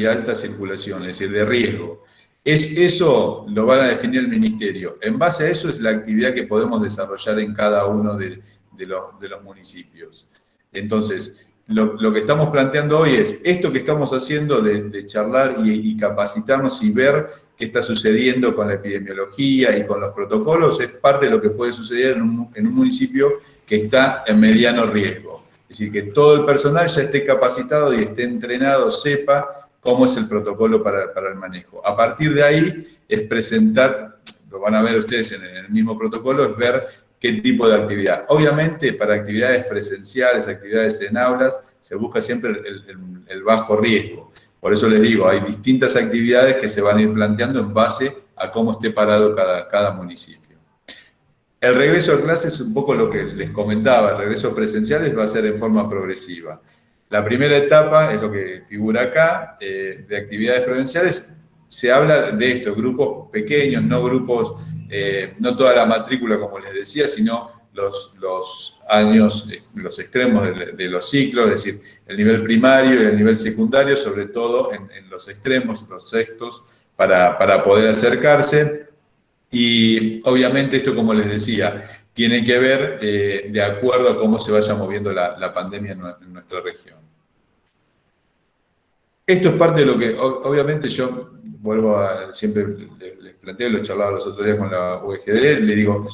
alta circulación, es decir, de riesgo. Eso lo van a definir el ministerio. En base a eso es la actividad que podemos desarrollar en cada uno de los municipios. Entonces, lo que estamos planteando hoy es esto que estamos haciendo de charlar y capacitarnos y ver qué está sucediendo con la epidemiología y con los protocolos, es parte de lo que puede suceder en un municipio que está en mediano riesgo. Es decir, que todo el personal ya esté capacitado y esté entrenado, sepa cómo es el protocolo para el manejo. A partir de ahí es presentar, lo van a ver ustedes en el mismo protocolo, es ver qué tipo de actividad. Obviamente, para actividades presenciales, actividades en aulas, se busca siempre el bajo riesgo. Por eso les digo, hay distintas actividades que se van a ir planteando en base a cómo esté parado cada municipio. El regreso a clases es un poco lo que les comentaba, el regreso presenciales va a ser en forma progresiva. La primera etapa es lo que figura acá, de actividades presenciales, se habla de esto, grupos pequeños, no grupos, no toda la matrícula, como les decía, sino los años, los extremos de los ciclos, es decir, el nivel primario y el nivel secundario, sobre todo en los extremos, los sextos, para poder acercarse. Y obviamente esto, como les decía, tiene que ver de acuerdo a cómo se vaya moviendo la pandemia en nuestra región. Esto es parte de lo que, obviamente, yo vuelvo a, siempre les planteo, lo charlaba los otros días con la UGD, le digo,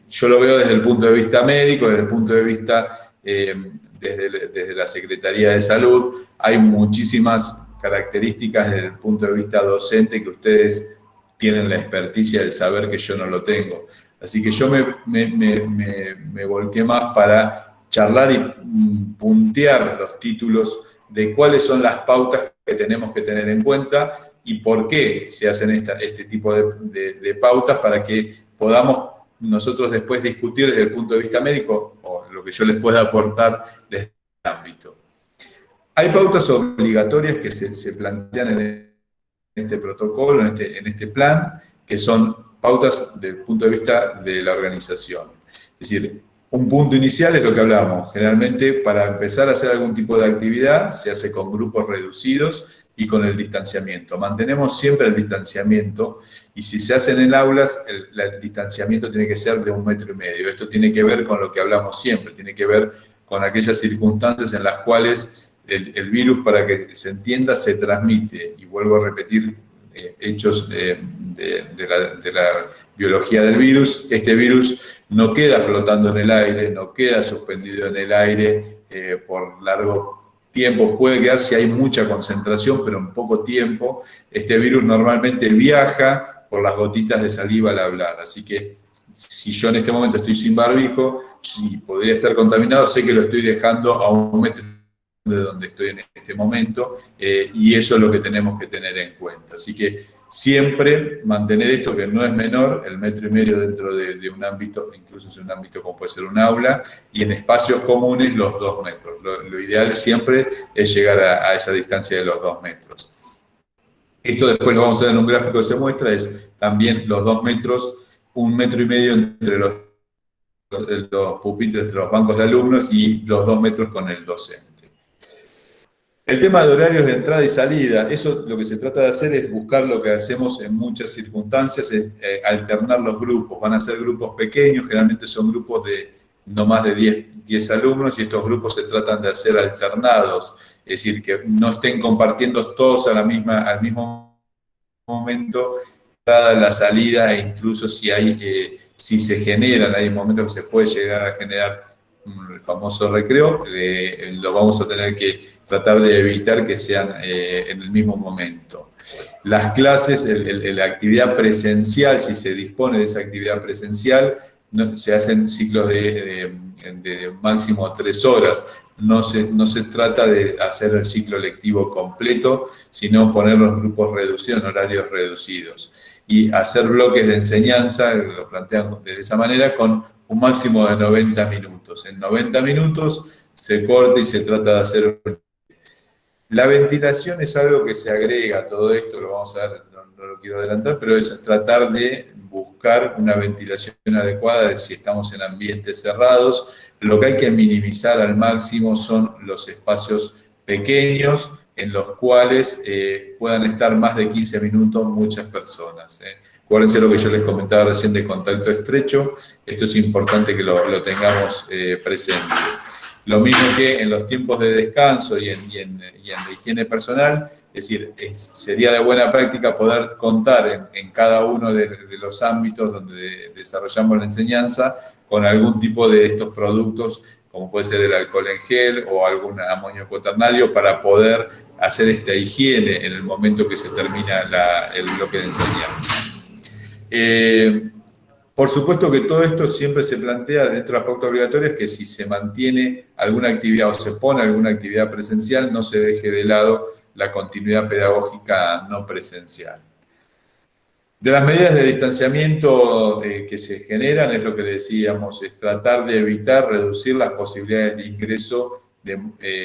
yo lo veo desde el punto de vista médico, desde el punto de vista, desde la Secretaría de Salud, hay muchísimas características desde el punto de vista docente que ustedes tienen la experticia del saber que yo no lo tengo. Así que yo me volqué más para charlar y puntear los títulos de cuáles son las pautas que tenemos que tener en cuenta y por qué se hacen este tipo de pautas para que podamos nosotros después discutir desde el punto de vista médico o lo que yo les pueda aportar desde el ámbito. Hay pautas obligatorias que se plantean en este protocolo, en este plan, que son pautas desde el punto de vista de la organización. Es decir, un punto inicial es lo que hablábamos. Generalmente, para empezar a hacer algún tipo de actividad, se hace con grupos reducidos y con el distanciamiento. Mantenemos siempre el distanciamiento y si se hacen en aulas, el distanciamiento tiene que ser de 1,5 metros. Esto tiene que ver con lo que hablamos siempre, tiene que ver con aquellas circunstancias en las cuales el virus, para que se entienda, se transmite. Y vuelvo a repetir hechos de la biología del virus. Este virus no queda flotando en el aire, no queda suspendido en el aire por largo tiempo. Puede quedar si hay mucha concentración, pero en poco tiempo. Este virus normalmente viaja por las gotitas de saliva al hablar. Así que si yo en este momento estoy sin barbijo, si podría estar contaminado, sé que lo estoy dejando a 1 metro de donde estoy en este momento, y eso es lo que tenemos que tener en cuenta. Así que siempre mantener esto, que no es menor, el 1,5 metros dentro de un ámbito, incluso en un ámbito como puede ser un aula, y en espacios comunes los 2 metros. Lo ideal siempre es llegar a esa distancia de los 2 metros. Esto después lo vamos a ver en un gráfico que se muestra, es también los 2 metros, 1,5 metros entre los pupitres, entre los bancos de alumnos, y los 2 metros con el docente. El tema de horarios de entrada y salida, eso lo que se trata de hacer es buscar lo que hacemos en muchas circunstancias, es alternar los grupos. Van a ser grupos pequeños, generalmente son grupos de no más de 10 alumnos, y estos grupos se tratan de hacer alternados, es decir, que no estén compartiendo todos al mismo momento la salida, e incluso si se generan, hay momentos que se puede llegar a generar el famoso recreo, lo vamos a tener que tratar de evitar que sean en el mismo momento. Las clases, la actividad presencial, si se dispone de esa actividad presencial, se hacen ciclos de máximo 3 horas. No se trata de hacer el ciclo lectivo completo, sino poner los grupos reducidos, en horarios reducidos. Y hacer bloques de enseñanza, lo planteamos de esa manera, con un máximo de 90 minutos. En 90 minutos se corta y se trata de hacer. La ventilación es algo que se agrega a todo esto, lo vamos a ver, no lo quiero adelantar, pero es tratar de buscar una ventilación adecuada de si estamos en ambientes cerrados. Lo que hay que minimizar al máximo son los espacios pequeños en los cuales puedan estar más de 15 minutos muchas personas. Acuérdense lo que yo les comentaba recién de contacto estrecho, esto es importante que lo tengamos presente. Lo mismo que en los tiempos de descanso y en la higiene personal, es decir, sería de buena práctica poder contar en cada uno de los ámbitos donde desarrollamos la enseñanza con algún tipo de estos productos, como puede ser el alcohol en gel o algún amonio cuaternario, para poder hacer esta higiene en el momento que se termina el bloque de enseñanza. Por supuesto que todo esto siempre se plantea dentro de las pautas obligatorias, que si se mantiene alguna actividad o se pone alguna actividad presencial, no se deje de lado la continuidad pedagógica no presencial. De las medidas de distanciamiento que se generan, es lo que le decíamos, es tratar de evitar, reducir las posibilidades de ingreso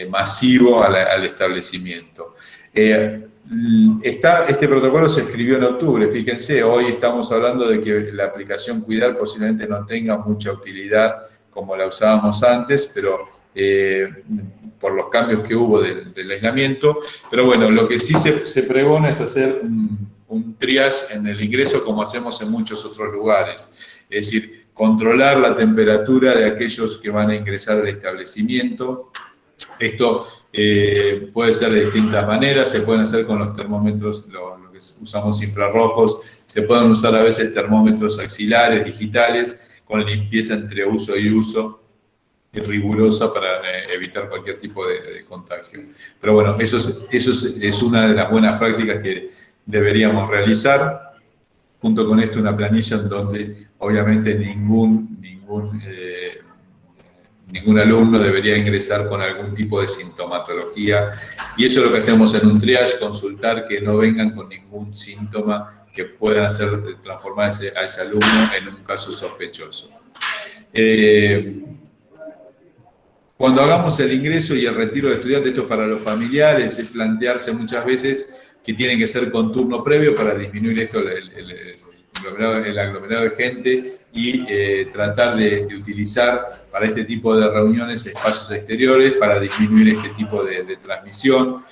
masivo al establecimiento. Este protocolo se escribió en octubre, fíjense, hoy estamos hablando de que la aplicación Cuidar posiblemente no tenga mucha utilidad como la usábamos antes, pero por los cambios que hubo del aislamiento. Pero bueno, lo que sí se pregona es hacer un triage en el ingreso como hacemos en muchos otros lugares. Es decir, controlar la temperatura de aquellos que van a ingresar al establecimiento. Esto puede ser de distintas maneras, se pueden hacer con los termómetros, lo que usamos infrarrojos, se pueden usar a veces termómetros axilares, digitales, con limpieza entre uso y uso, rigurosa para evitar cualquier tipo de contagio. Pero bueno, eso es una de las buenas prácticas que deberíamos realizar. Junto con esto, una planilla en donde obviamente ningún alumno debería ingresar con algún tipo de sintomatología. Y eso es lo que hacemos en un triage, consultar que no vengan con ningún síntoma que pueda transformar a ese alumno en un caso sospechoso. Cuando hagamos el ingreso y el retiro de estudiantes, esto para los familiares, es plantearse muchas veces que tienen que ser con turno previo para disminuir esto, el aglomerado de gente y tratar de utilizar para este tipo de reuniones espacios exteriores para disminuir este tipo de transmisión.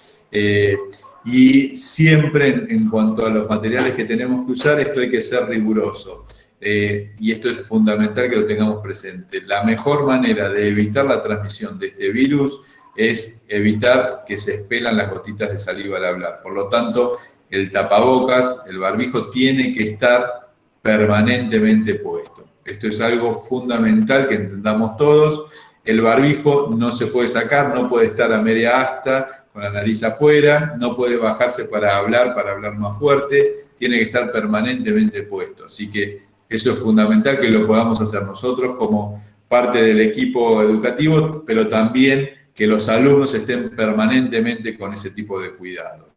Y siempre en cuanto a los materiales que tenemos que usar, esto hay que ser riguroso. Y esto es fundamental que lo tengamos presente. La mejor manera de evitar la transmisión de este virus es evitar que se expelan las gotitas de saliva al hablar. Por lo tanto, el tapabocas, el barbijo, tiene que estar permanentemente puesto. Esto es algo fundamental que entendamos todos. El barbijo no se puede sacar, no puede estar a media asta, con la nariz afuera, no puede bajarse para hablar más fuerte, tiene que estar permanentemente puesto. Así que eso es fundamental que lo podamos hacer nosotros como parte del equipo educativo, pero también que los alumnos estén permanentemente con ese tipo de cuidados.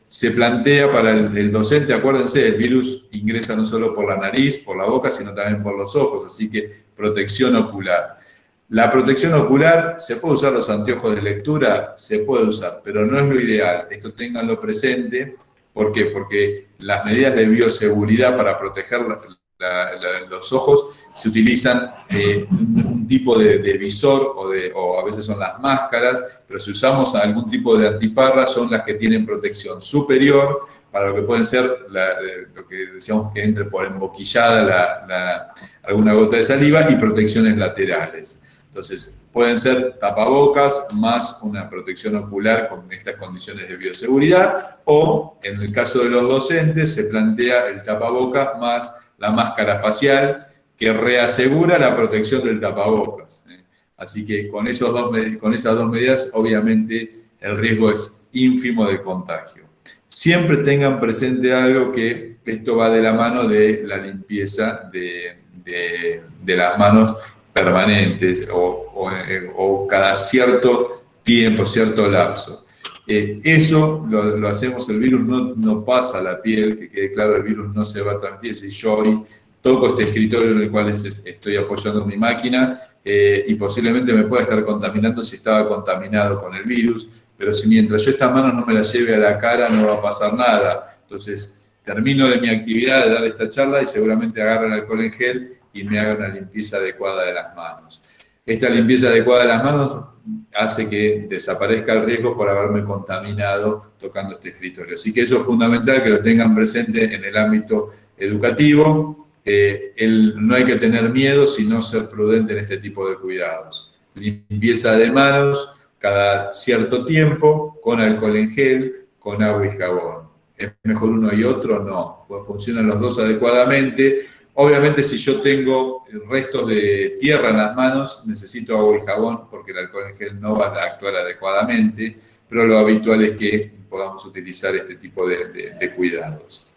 Se plantea para el docente, acuérdense, el virus ingresa no solo por la nariz, por la boca, sino también por los ojos, así que protección ocular. La protección ocular, ¿se puede usar los anteojos de lectura? Se puede usar, pero no es lo ideal. Esto ténganlo presente. ¿Por qué? Porque las medidas de bioseguridad para proteger los ojos se utilizan un tipo de visor o a veces son las máscaras, pero si usamos algún tipo de antiparra son las que tienen protección superior para lo que pueden ser lo que decíamos que entre por emboquillada alguna gota de saliva y protecciones laterales. Entonces, pueden ser tapabocas más una protección ocular con estas condiciones de bioseguridad, o en el caso de los docentes se plantea el tapabocas más la máscara facial que reasegura la protección del tapabocas. Así que con esas dos medidas, obviamente, el riesgo es ínfimo de contagio. Siempre tengan presente algo, que esto va de la mano de la limpieza de las manos permanentes o cada cierto tiempo, cierto lapso. Eso lo hacemos, el virus no pasa a la piel, que quede claro, el virus no se va a transmitir. Si yo hoy toco este escritorio en el cual estoy apoyando mi máquina y posiblemente me pueda estar contaminando si estaba contaminado con el virus, pero si mientras yo estas manos no me las lleve a la cara no va a pasar nada. Entonces, termino de mi actividad de dar esta charla y seguramente agarro el alcohol en gel y me haga una limpieza adecuada de las manos. Esta limpieza adecuada de las manos hace que desaparezca el riesgo por haberme contaminado tocando este escritorio. Así que eso es fundamental que lo tengan presente en el ámbito educativo. No hay que tener miedo, sino ser prudente en este tipo de cuidados. Limpieza de manos cada cierto tiempo, con alcohol en gel, con agua y jabón. ¿Es mejor uno y otro? No, pues funcionan los dos adecuadamente. Obviamente, si yo tengo restos de tierra en las manos, necesito agua y jabón porque el alcohol en gel no va a actuar adecuadamente, pero lo habitual es que podamos utilizar este tipo de cuidados.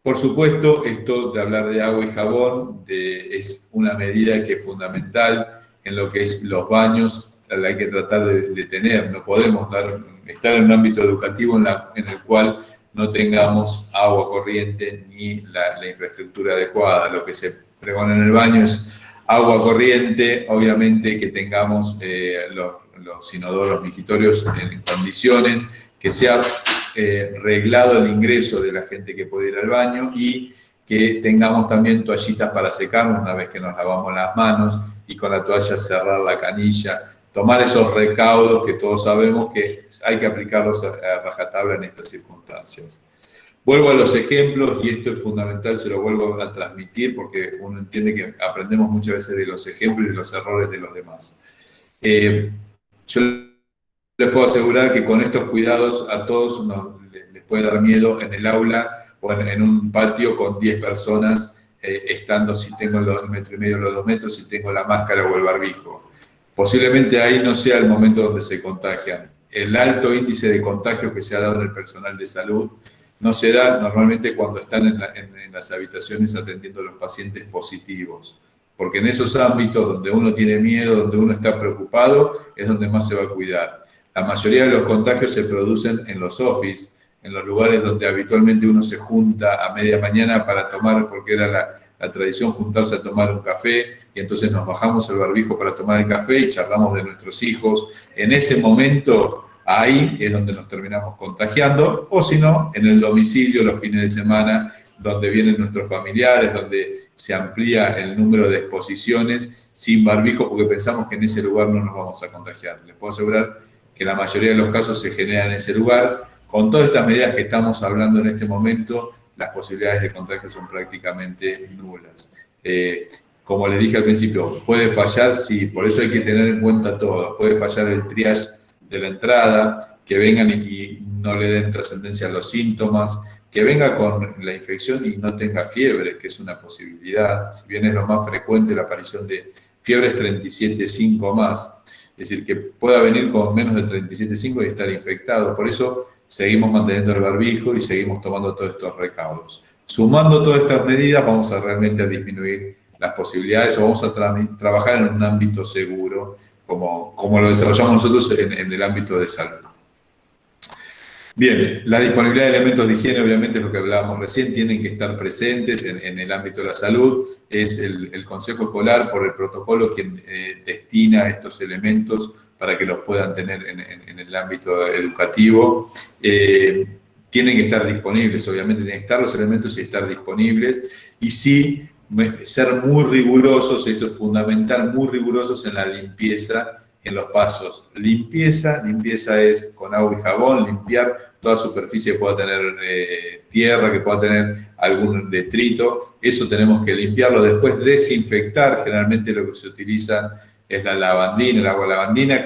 Por supuesto, esto de hablar de agua y jabón es una medida que es fundamental en lo que es los baños, la hay que tratar de tener. No podemos estar en un ámbito educativo en el cual no tengamos agua corriente ni la infraestructura adecuada. Lo que se pregona en el baño es agua corriente, obviamente que tengamos los inodoros migitorios en condiciones, que sea reglado el ingreso de la gente que puede ir al baño y que tengamos también toallitas para secarnos una vez que nos lavamos las manos y con la toalla cerrar la canilla, tomar esos recaudos que todos sabemos que hay que aplicarlos a rajatabla en estas circunstancias. Vuelvo a los ejemplos, y esto es fundamental, se lo vuelvo a transmitir porque uno entiende que aprendemos muchas veces de los ejemplos y de los errores de los demás. Yo les puedo asegurar que con estos cuidados a todos les puede dar miedo en el aula o en un patio con 10 personas, estando si tengo el 1,5 metros, los 2 metros, si tengo la máscara o el barbijo. Posiblemente ahí no sea el momento donde se contagian. El alto índice de contagio que se ha dado en el personal de salud no se da normalmente cuando están en las habitaciones atendiendo a los pacientes positivos, porque en esos ámbitos donde uno tiene miedo, donde uno está preocupado, es donde más se va a cuidar. La mayoría de los contagios se producen en los office, en los lugares donde habitualmente uno se junta a media mañana para tomar, porque era la tradición juntarse a tomar un café, y entonces nos bajamos el barbijo para tomar el café y charlamos de nuestros hijos. En ese momento, ahí es donde nos terminamos contagiando, o si no, en el domicilio los fines de semana, donde vienen nuestros familiares, donde se amplía el número de exposiciones sin barbijo, porque pensamos que en ese lugar no nos vamos a contagiar. Les puedo asegurar que la mayoría de los casos se generan en ese lugar. Con todas estas medidas que estamos hablando en este momento, las posibilidades de contagio son prácticamente nulas. Como les dije al principio, puede fallar, sí, por eso hay que tener en cuenta todo. Puede fallar el triage de la entrada, que vengan y no le den trascendencia a los síntomas, que venga con la infección y no tenga fiebre, que es una posibilidad. Si bien es lo más frecuente la aparición de fiebres 37,5 más, es decir, que pueda venir con menos de 37,5 y estar infectado. Por eso seguimos manteniendo el barbijo y seguimos tomando todos estos recaudos. Sumando todas estas medidas vamos a realmente disminuir las posibilidades, o vamos a trabajar en un ámbito seguro, como lo desarrollamos nosotros en el ámbito de salud. Bien, la disponibilidad de elementos de higiene, obviamente es lo que hablábamos recién, tienen que estar presentes en el ámbito de la salud. Es el Consejo Escolar, por el protocolo, quien destina estos elementos para que los puedan tener en el ámbito educativo. Tienen que estar disponibles, obviamente tienen que estar los elementos y estar disponibles. Y sí, ser muy rigurosos, esto es fundamental, muy rigurosos en la limpieza en los pasos. Limpieza es con agua y jabón, limpiar toda superficie que pueda tener tierra, que pueda tener algún detrito, eso tenemos que limpiarlo. Después desinfectar, generalmente lo que se utiliza es la lavandina, el agua lavandina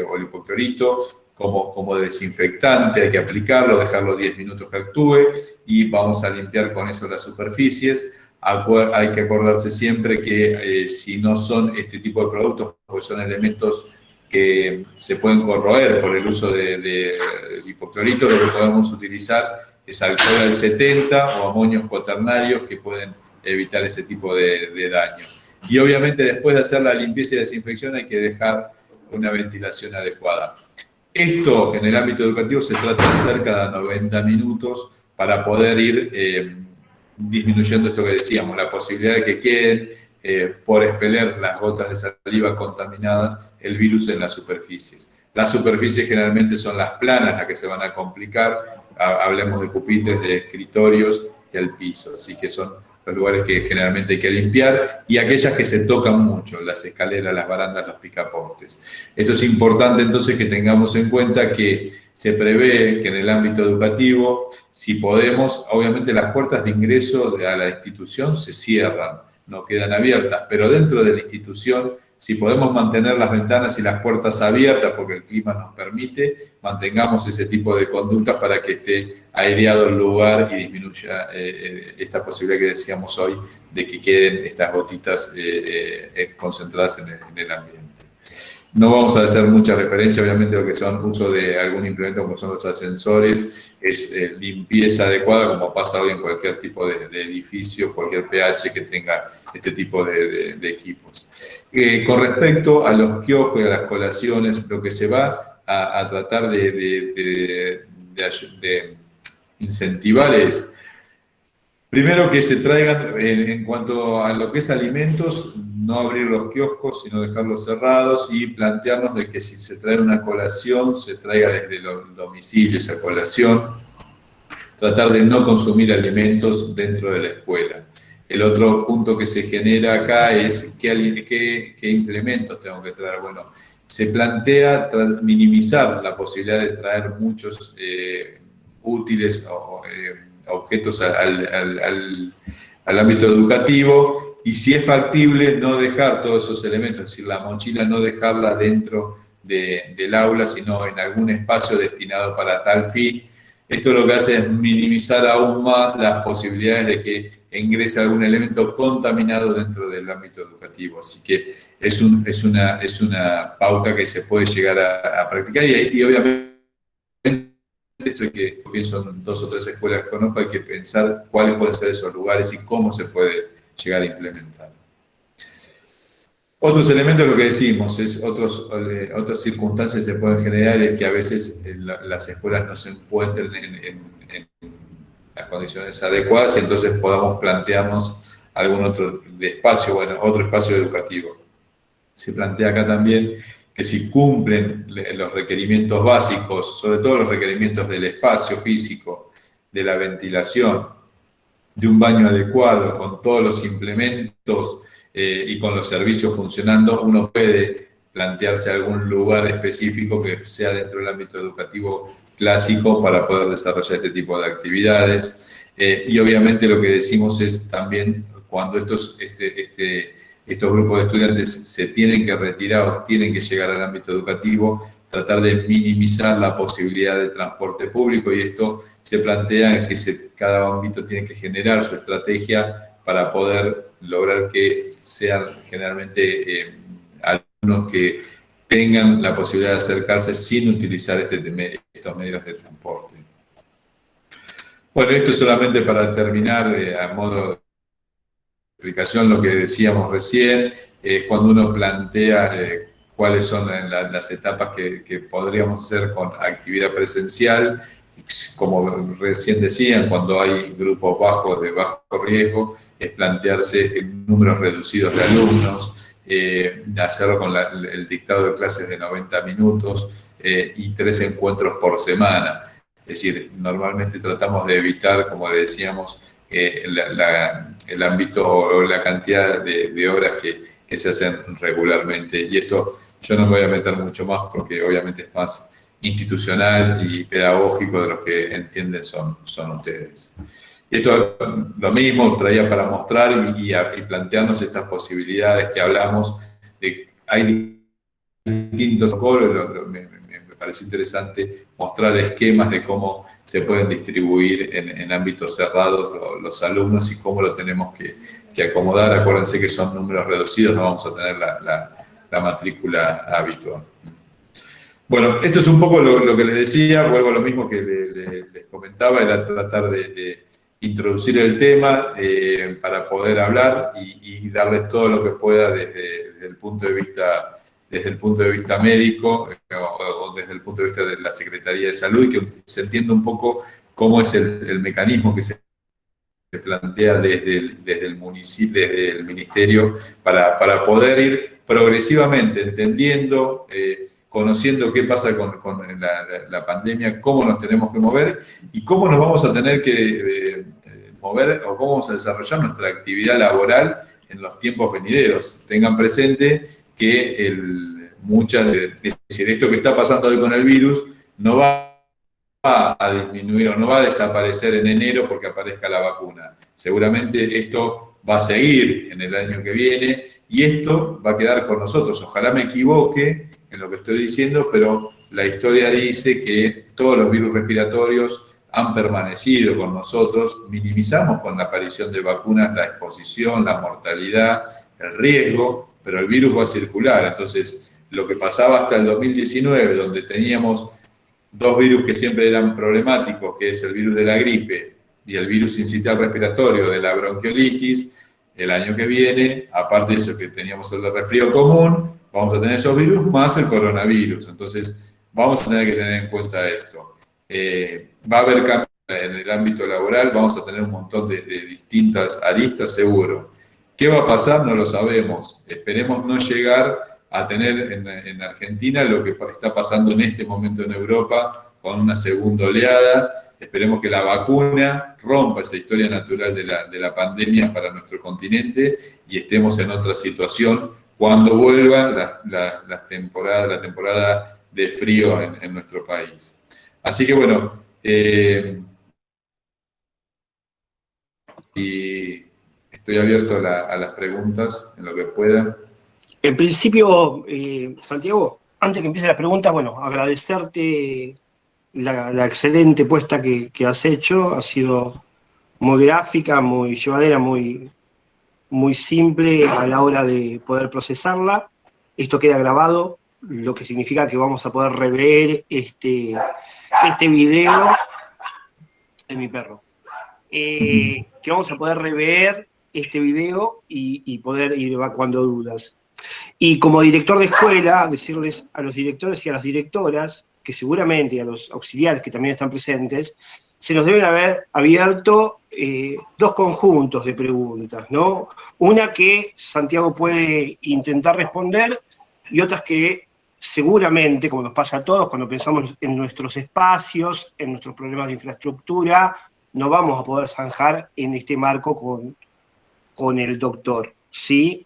o el hipoclorito como desinfectante, hay que aplicarlo, dejarlo 10 minutos que actúe y vamos a limpiar con eso las superficies. Hay que acordarse siempre que si no son este tipo de productos, porque son elementos que se pueden corroer por el uso de hipoclorito, lo que podemos utilizar es alcohol al 70 o amonios cuaternarios que pueden evitar ese tipo de daño. Y obviamente después de hacer la limpieza y desinfección hay que dejar una ventilación adecuada. Esto en el ámbito educativo se trata de hacer cada 90 minutos para poder ir disminuyendo esto que decíamos, la posibilidad de que queden por expeler las gotas de saliva contaminadas el virus en las superficies. Las superficies generalmente son las planas las que se van a complicar, hablemos de pupitres, de escritorios y el piso, así que son los lugares que generalmente hay que limpiar y aquellas que se tocan mucho, las escaleras, las barandas, los picaportes. Esto es importante entonces que tengamos en cuenta que se prevé que en el ámbito educativo, si podemos, obviamente las puertas de ingreso a la institución se cierran, no quedan abiertas, pero dentro de la institución, si podemos mantener las ventanas y las puertas abiertas porque el clima nos permite, mantengamos ese tipo de conductas para que esté aireado el lugar y disminuya esta posibilidad que decíamos hoy de que queden estas gotitas concentradas en el ambiente. No vamos a hacer mucha referencia, obviamente, a lo que son uso de algún implemento como son los ascensores, es limpieza adecuada, como pasa hoy en cualquier tipo de edificio, cualquier PH que tenga este tipo de equipos. Con respecto a los kioscos y a las colaciones, lo que se va a tratar de incentivar es Primero que se traigan, en cuanto a lo que es alimentos, no abrir los kioscos, sino dejarlos cerrados y plantearnos de que si se trae una colación, se traiga desde el domicilio esa colación. Tratar de no consumir alimentos dentro de la escuela. El otro punto que se genera acá es qué implementos tengo que traer. Bueno, se plantea minimizar la posibilidad de traer muchos útiles o objetos al ámbito educativo, y si es factible no dejar todos esos elementos, es decir, la mochila no dejarla dentro del aula, sino en algún espacio destinado para tal fin. Esto lo que hace es minimizar aún más las posibilidades de que ingrese algún elemento contaminado dentro del ámbito educativo. Así que es una pauta que se puede llegar a practicar, y obviamente esto es que pienso en 2 o 3 escuelas que conozco, hay que pensar cuáles pueden ser esos lugares y cómo se puede llegar a implementar. Otros elementos, lo que decimos, es otras circunstancias se pueden generar, es que a veces las escuelas no se encuentren en las condiciones adecuadas, y entonces podamos plantearnos algún otro espacio, bueno, otro espacio educativo. Se plantea acá también que si cumplen los requerimientos básicos, sobre todo los requerimientos del espacio físico, de la ventilación, de un baño adecuado, con todos los implementos y con los servicios funcionando, uno puede plantearse algún lugar específico que sea dentro del ámbito educativo clásico para poder desarrollar este tipo de actividades. Y obviamente lo que decimos es también cuando estos grupos de estudiantes se tienen que retirar o tienen que llegar al ámbito educativo, tratar de minimizar la posibilidad de transporte público, y esto se plantea que cada ámbito tiene que generar su estrategia para poder lograr que sean generalmente alumnos que tengan la posibilidad de acercarse sin utilizar estos medios de transporte. Bueno, esto es solamente para terminar a modo de explicación lo que decíamos recién, cuando uno plantea cuáles son las etapas que podríamos hacer con actividad presencial. Como recién decían, cuando hay grupos bajos de bajo riesgo, es plantearse en números reducidos de alumnos, hacerlo con el dictado de clases de 90 minutos y 3 encuentros por semana. Es decir, normalmente tratamos de evitar, como decíamos, el ámbito o la cantidad de horas que se hacen regularmente. Y esto yo no me voy a meter mucho más porque obviamente es más institucional y pedagógico, de los que entienden son ustedes. Y esto lo mismo traía para mostrar y plantearnos estas posibilidades que hablamos. Hay distintos protocolos, me pareció interesante mostrar esquemas de cómo se pueden distribuir en ámbitos cerrados los alumnos y cómo lo tenemos que acomodar. Acuérdense que son números reducidos, no vamos a tener la matrícula habitual. Bueno, esto es un poco lo que les decía, vuelvo a lo mismo que les comentaba, era tratar de introducir el tema para poder hablar y darles todo lo que pueda desde el punto de vista médico o desde el punto de vista de la Secretaría de Salud, y que se entienda un poco cómo es el mecanismo que se plantea desde el municipio, desde el ministerio, para poder ir progresivamente entendiendo, conociendo qué pasa con la pandemia, cómo nos tenemos que mover y cómo nos vamos a tener que mover o cómo vamos a desarrollar nuestra actividad laboral en los tiempos venideros. Tengan presente que es decir, esto que está pasando hoy con el virus no va a disminuir o no va a desaparecer en enero porque aparezca la vacuna. Seguramente esto va a seguir en el año que viene y esto va a quedar con nosotros. Ojalá me equivoque en lo que estoy diciendo, pero la historia dice que todos los virus respiratorios han permanecido con nosotros. Minimizamos con la aparición de vacunas la exposición, la mortalidad, el riesgo, pero el virus va a circular. Entonces, lo que pasaba hasta el 2019, donde teníamos 2 virus que siempre eran problemáticos, que es el virus de la gripe y el virus sincitial respiratorio de la bronquiolitis, el año que viene, aparte de eso que teníamos el de resfrío común, vamos a tener esos virus más el coronavirus. Entonces, vamos a tener que tener en cuenta esto. Va a haber en el ámbito laboral vamos a tener un montón de distintas aristas, seguro. ¿Qué va a pasar? No lo sabemos. Esperemos no llegar a tener en Argentina lo que está pasando en este momento en Europa con una segunda oleada. Esperemos que la vacuna rompa esa historia natural de la pandemia para nuestro continente y estemos en otra situación cuando vuelva la temporada de frío en nuestro país. Así que bueno, y estoy abierto a las preguntas en lo que pueda. En principio, Santiago, antes que empiece las preguntas, bueno, agradecerte la excelente puesta que has hecho. Ha sido muy gráfica, muy llevadera, muy simple a la hora de poder procesarla. Esto queda grabado, lo que significa que vamos a poder rever este video de mi perro. Que vamos a poder rever este video y poder ir evacuando dudas. Y como director de escuela, decirles a los directores y a las directoras, que seguramente, y a los auxiliares que también están presentes, se nos deben haber abierto dos conjuntos de preguntas, ¿no? Una que Santiago puede intentar responder y otras que seguramente, como nos pasa a todos, cuando pensamos en nuestros espacios, en nuestros problemas de infraestructura, no vamos a poder zanjar en este marco con el doctor, ¿sí?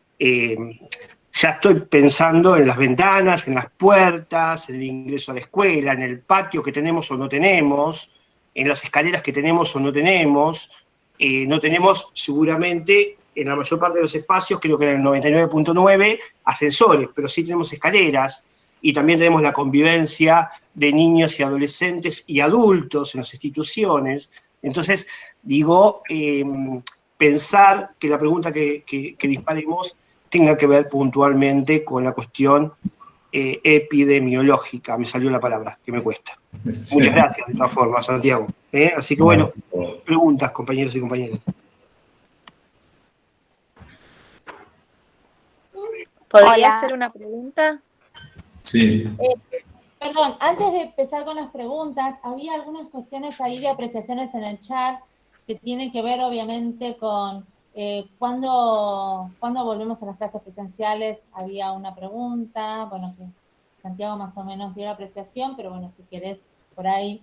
Ya estoy pensando en las ventanas, en las puertas, en el ingreso a la escuela, en el patio que tenemos o no tenemos, en las escaleras que tenemos o no tenemos. No tenemos seguramente, en la mayor parte de los espacios, creo que en el 99.9, ascensores, pero sí tenemos escaleras, y también tenemos la convivencia de niños y adolescentes y adultos en las instituciones. Entonces, digo, pensar que la pregunta que disparemos tenga que ver puntualmente con la cuestión epidemiológica. Me salió la palabra, que me cuesta. Sí. Muchas gracias, de todas formas, Santiago. Así que bueno, preguntas, compañeros y compañeras. ¿Podría hacer una pregunta? Sí. Perdón, antes de empezar con las preguntas, había algunas cuestiones ahí de apreciaciones en el chat que tienen que ver obviamente con cuándo volvemos a las clases presenciales. Había una pregunta, bueno, que Santiago más o menos dio la apreciación, pero bueno, si querés por ahí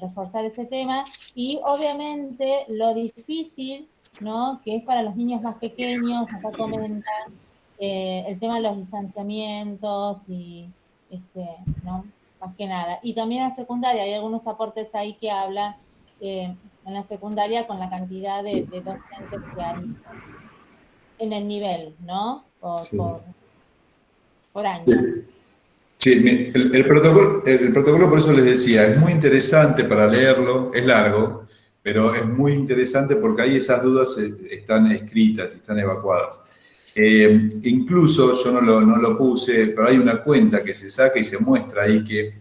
reforzar ese tema. Y obviamente lo difícil, ¿no?, que es para los niños más pequeños, acá comentan, el tema de los distanciamientos y, ¿no?, más que nada. Y también en la secundaria, hay algunos aportes ahí que hablan en la secundaria con la cantidad de docentes que hay en el nivel, ¿no? Por año. Sí, el protocolo, por eso les decía, es muy interesante para leerlo, es largo, pero es muy interesante porque ahí esas dudas están escritas, están evacuadas. Incluso, yo no lo puse, pero hay una cuenta que se saca y se muestra ahí que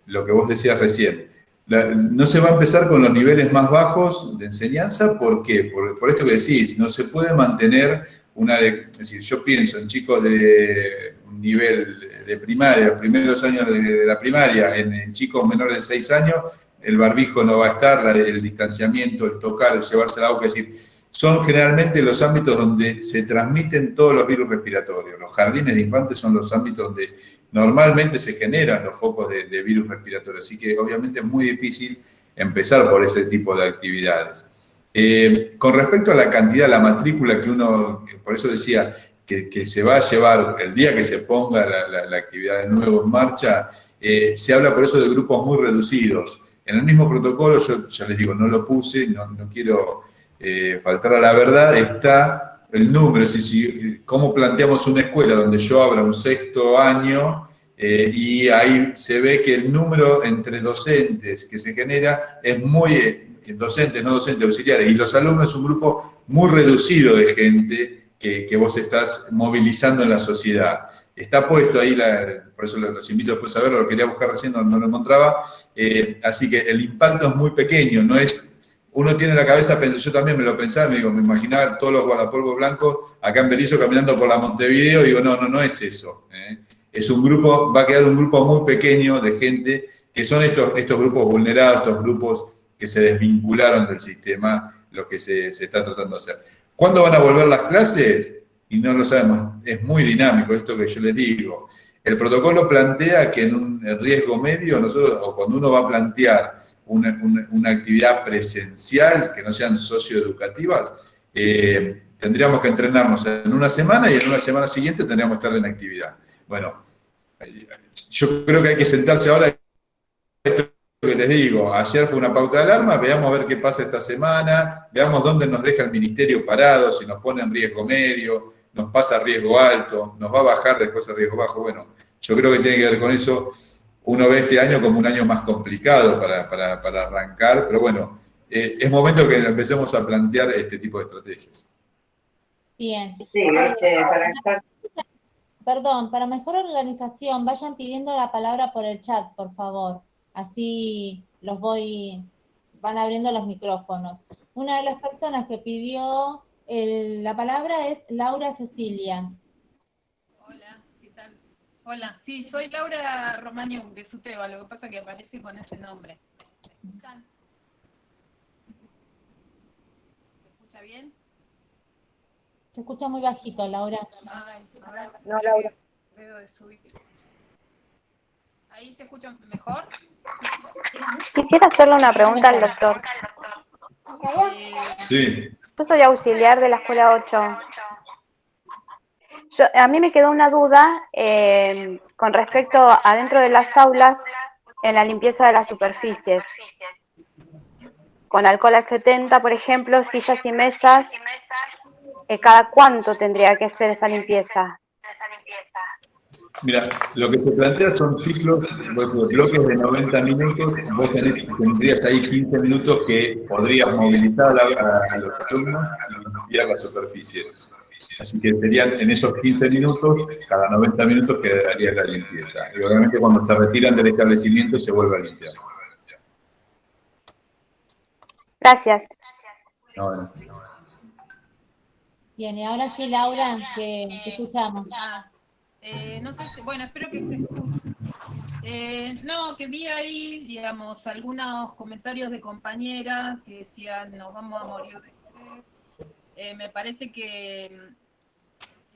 lo que vos decías recién, no se va a empezar con los niveles más bajos de enseñanza. ¿Por qué? Por esto que decís, no se puede mantener es decir, yo pienso en chicos de un nivel de primaria, los primeros años de la primaria, en chicos menores de 6 años, el barbijo no va a estar, el distanciamiento, el tocar, el llevarse la boca, es decir, son generalmente los ámbitos donde se transmiten todos los virus respiratorios. Los jardines de infantes son los ámbitos donde normalmente se generan los focos de virus respiratorios, así que obviamente es muy difícil empezar por ese tipo de actividades. Con respecto a la cantidad, la matrícula que uno, por eso decía que se va a llevar el día que se ponga la actividad de nuevo en marcha, se habla por eso de grupos muy reducidos. En el mismo protocolo, yo ya les digo, no lo puse, no quiero faltar a la verdad, está el número, es decir, cómo planteamos una escuela donde yo abra un 6º año y ahí se ve que el número entre docentes que se genera es muy, docentes, no docentes, auxiliares, y los alumnos es un grupo muy reducido de gente que vos estás movilizando en la sociedad. Está puesto ahí, por eso los invito después a verlo, lo quería buscar recién, no lo encontraba, así que el impacto es muy pequeño, no es... Uno tiene la cabeza, yo también me lo pensaba, me imaginaba todos los guardapolvos blancos acá en Berisso caminando por la Montevideo, y digo, no es eso. Es un grupo, va a quedar un grupo muy pequeño de gente que son estos grupos vulnerados, estos grupos que se desvincularon del sistema lo que se está tratando de hacer. ¿Cuándo van a volver las clases? Y no lo sabemos, es muy dinámico esto que yo les digo. El protocolo plantea que en un riesgo medio, nosotros, o cuando uno va a plantear una actividad presencial, que no sean socioeducativas, tendríamos que entrenarnos en una semana y en una semana siguiente tendríamos que estar en actividad. Bueno, yo creo que hay que sentarse ahora. Esto que les digo, ayer fue una pauta de alarma, veamos a ver qué pasa esta semana, veamos dónde nos deja el ministerio parado, si nos pone en riesgo medio, nos pasa a riesgo alto, nos va a bajar después a riesgo bajo. Bueno, yo creo que tiene que ver con eso. Uno ve este año como un año más complicado para arrancar, pero bueno, es momento que empecemos a plantear este tipo de estrategias. Bien. Sí, Perdón, para mejor organización, vayan pidiendo la palabra por el chat, por favor. Así van abriendo los micrófonos. Una de las personas que pidió la palabra es Laura Cecilia. Hola, ¿qué tal? Hola, sí, soy Laura Romaño de Suteba, lo que pasa es que aparece con ese nombre. ¿Me escuchan? ¿Se escucha bien? Se escucha muy bajito, Laura. Ay, a ver, No, Laura. debo de subir. ¿Ahí se escucha mejor? Quisiera hacerle una pregunta al doctor. Sí. Yo soy auxiliar de la escuela 8. A mí me quedó una duda con respecto a dentro de las aulas en la limpieza de las superficies. Con alcohol al 70, por ejemplo, sillas y mesas, ¿cada cuánto tendría que hacer esa limpieza? Mira, lo que se plantea son ciclos, bloques de 90 minutos, vos tendrías ahí 15 minutos que podrías movilizar a los alumnos y limpiar la superficie. Así que serían en esos 15 minutos, cada 90 minutos quedaría la limpieza. Y obviamente cuando se retiran del establecimiento se vuelve a limpiar. Gracias. No, bueno. Bien, y ahora sí, Laura, que te escuchamos. No sé si, bueno, espero que se escuche. No, que vi ahí, digamos, algunos comentarios de compañeras que decían, nos vamos a morir de sed. Me parece que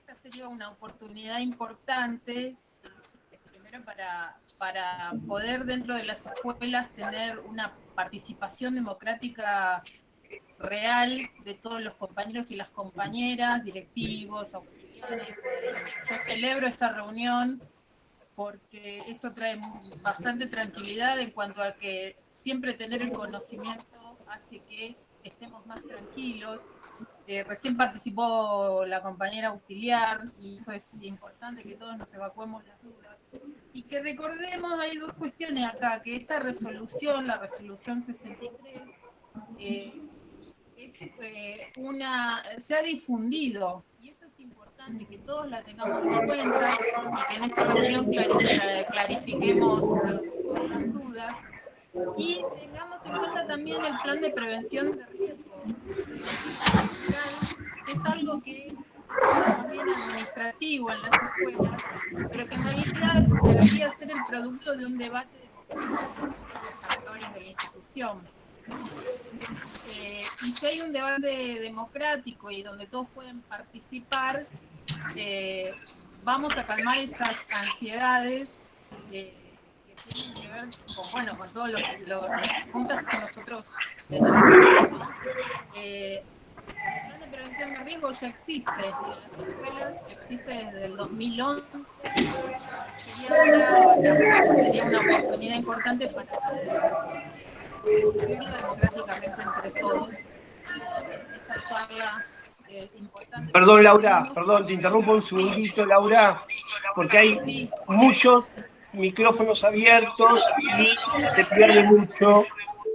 esta sería una oportunidad importante, primero para poder dentro de las escuelas tener una participación democrática real de todos los compañeros y las compañeras, directivos, auxiliares. Yo celebro esta reunión porque esto trae bastante tranquilidad en cuanto a que siempre tener el conocimiento hace que estemos más tranquilos. Recién participó la compañera auxiliar y eso es importante, que todos nos evacuemos las dudas. Y que recordemos, hay dos cuestiones acá, que esta resolución, la resolución 63, se ha difundido, y eso es importante, que todos la tengamos en cuenta y que en esta reunión clarifiquemos las dudas y tengamos en cuenta también el plan de prevención de riesgo. Es algo que es también administrativo en las escuelas, pero que en realidad debería ser el producto de un debate de los actores de la institución. Y si hay un debate democrático y donde todos pueden participar, vamos a calmar esas ansiedades que tienen que ver con todas las preguntas que nosotros tenemos. El plan de prevención de riesgo ya existe en las escuelas, existe desde el 2011. Sería una oportunidad importante para discutirlo democráticamente entre todos. Esta charla importante. Perdón, Laura, te interrumpo un segundito, Laura, porque hay muchos micrófonos abiertos y se pierde mucho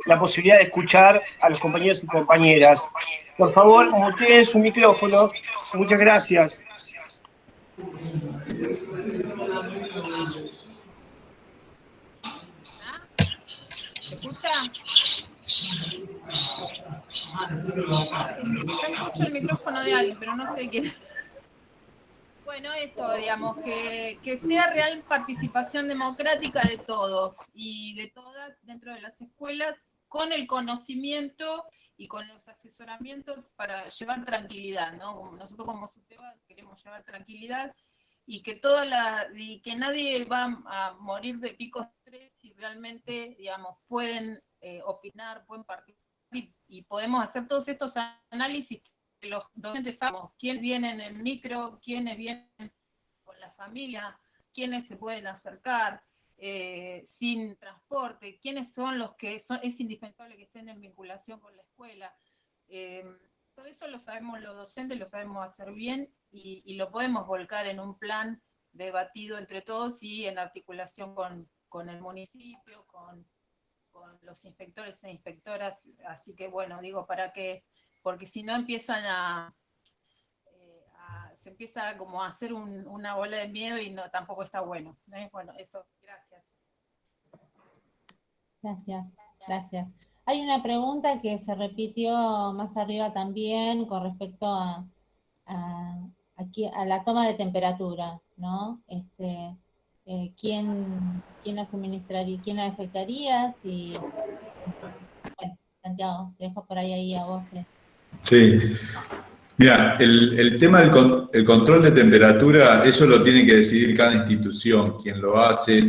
la posibilidad de escuchar a los compañeros y compañeras. Por favor, muteen su micrófono. Muchas gracias. ¿Se escucha? Yo escucho el micrófono de alguien, pero no sé quién. Bueno, esto, digamos, que sea real participación democrática de todos y de todas dentro de las escuelas con el conocimiento y con los asesoramientos para llevar tranquilidad, ¿no? Nosotros como SUTEBA queremos llevar tranquilidad y que y que nadie va a morir de picos de estrés si realmente, digamos, pueden opinar, pueden participar y podemos hacer todos estos análisis que los docentes sabemos quiénes vienen en micro, quiénes vienen con la familia, quiénes se pueden acercar sin transporte, quiénes son los que es indispensable que estén en vinculación con la escuela. Todo eso lo sabemos los docentes, lo sabemos hacer bien y lo podemos volcar en un plan debatido entre todos y en articulación con el municipio, con los inspectores e inspectoras. Así que bueno, digo, porque si no empiezan se empieza como a hacer una bola de miedo y no, tampoco está bueno. Bueno, eso, gracias. Gracias. Hay una pregunta que se repitió más arriba también con respecto a la toma de temperatura, ¿no? ¿Quién la suministraría, quién la afectaría? Bueno, Santiago, te dejo por ahí a vos. Sí. Mira, el tema del control de temperatura, eso lo tiene que decidir cada institución, quien lo hace.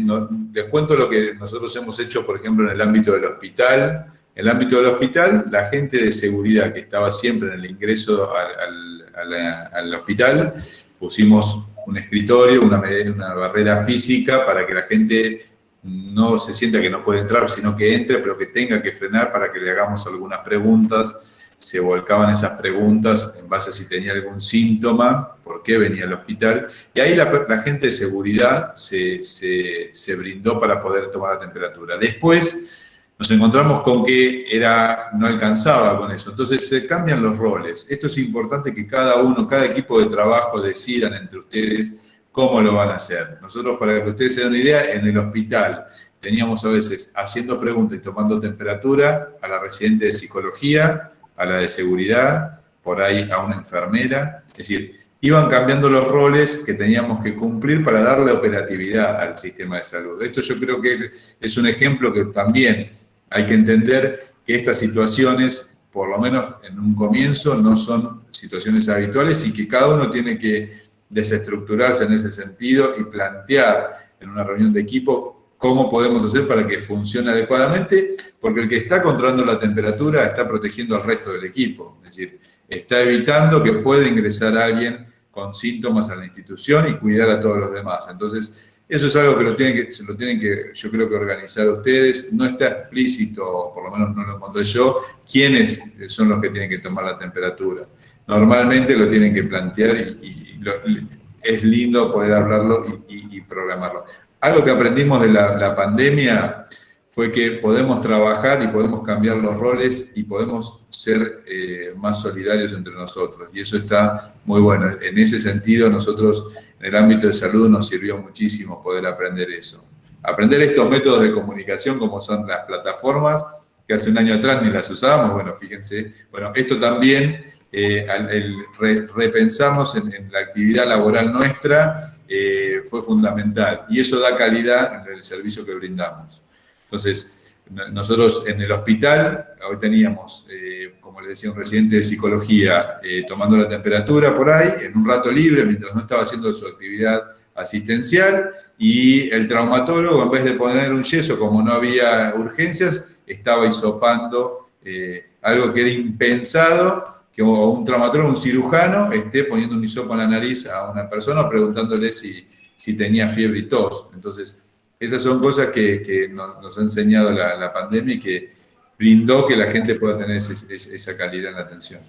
Les cuento lo que nosotros hemos hecho, por ejemplo, en el ámbito del hospital. En el ámbito del hospital, la gente de seguridad que estaba siempre en el ingreso al hospital, pusimos un escritorio, una barrera física para que la gente no se sienta que no puede entrar, sino que entre, pero que tenga que frenar para que le hagamos algunas preguntas. Se volcaban esas preguntas en base a si tenía algún síntoma, por qué venía al hospital, y ahí la gente de seguridad se brindó para poder tomar la temperatura. Después nos encontramos con que no alcanzaba con eso, entonces se cambian los roles. Esto es importante que cada equipo de trabajo decidan entre ustedes cómo lo van a hacer. Nosotros, para que ustedes se den una idea, en el hospital teníamos a veces haciendo preguntas y tomando temperatura a la residente de psicología, a la de seguridad, por ahí a una enfermera. Es decir, iban cambiando los roles que teníamos que cumplir para darle operatividad al sistema de salud. Esto yo creo que es un ejemplo que también hay que entender que estas situaciones, por lo menos en un comienzo, no son situaciones habituales y que cada uno tiene que desestructurarse en ese sentido y plantear en una reunión de equipo cómo podemos hacer para que funcione adecuadamente, porque el que está controlando la temperatura está protegiendo al resto del equipo, es decir, está evitando que pueda ingresar alguien con síntomas a la institución y cuidar a todos los demás. Entonces, eso es algo que se lo tienen que, yo creo que organizar ustedes. No está explícito, por lo menos no lo encontré yo, quiénes son los que tienen que tomar la temperatura. Normalmente lo tienen que plantear y es lindo poder hablarlo y programarlo. Algo que aprendimos de la pandemia fue que podemos trabajar y podemos cambiar los roles y podemos ser más solidarios entre nosotros. Y eso está muy bueno. En ese sentido, nosotros en el ámbito de salud nos sirvió muchísimo poder aprender eso. Aprender estos métodos de comunicación como son las plataformas, que hace un año atrás ni las usábamos. Bueno, fíjense. Bueno, esto también, el repensarnos en la actividad laboral nuestra, fue fundamental y eso da calidad en el servicio que brindamos. Entonces, nosotros en el hospital, hoy teníamos, como les decía, un residente de psicología tomando la temperatura por ahí, en un rato libre, mientras no estaba haciendo su actividad asistencial, y el traumatólogo, en vez de poner un yeso, como no había urgencias, estaba hisopando algo que era impensado, que un traumatólogo, un cirujano, esté poniendo un hisopo en la nariz a una persona preguntándole si tenía fiebre y tos. Entonces, esas son cosas que nos ha enseñado la pandemia y que brindó que la gente pueda tener esa calidad en la atención.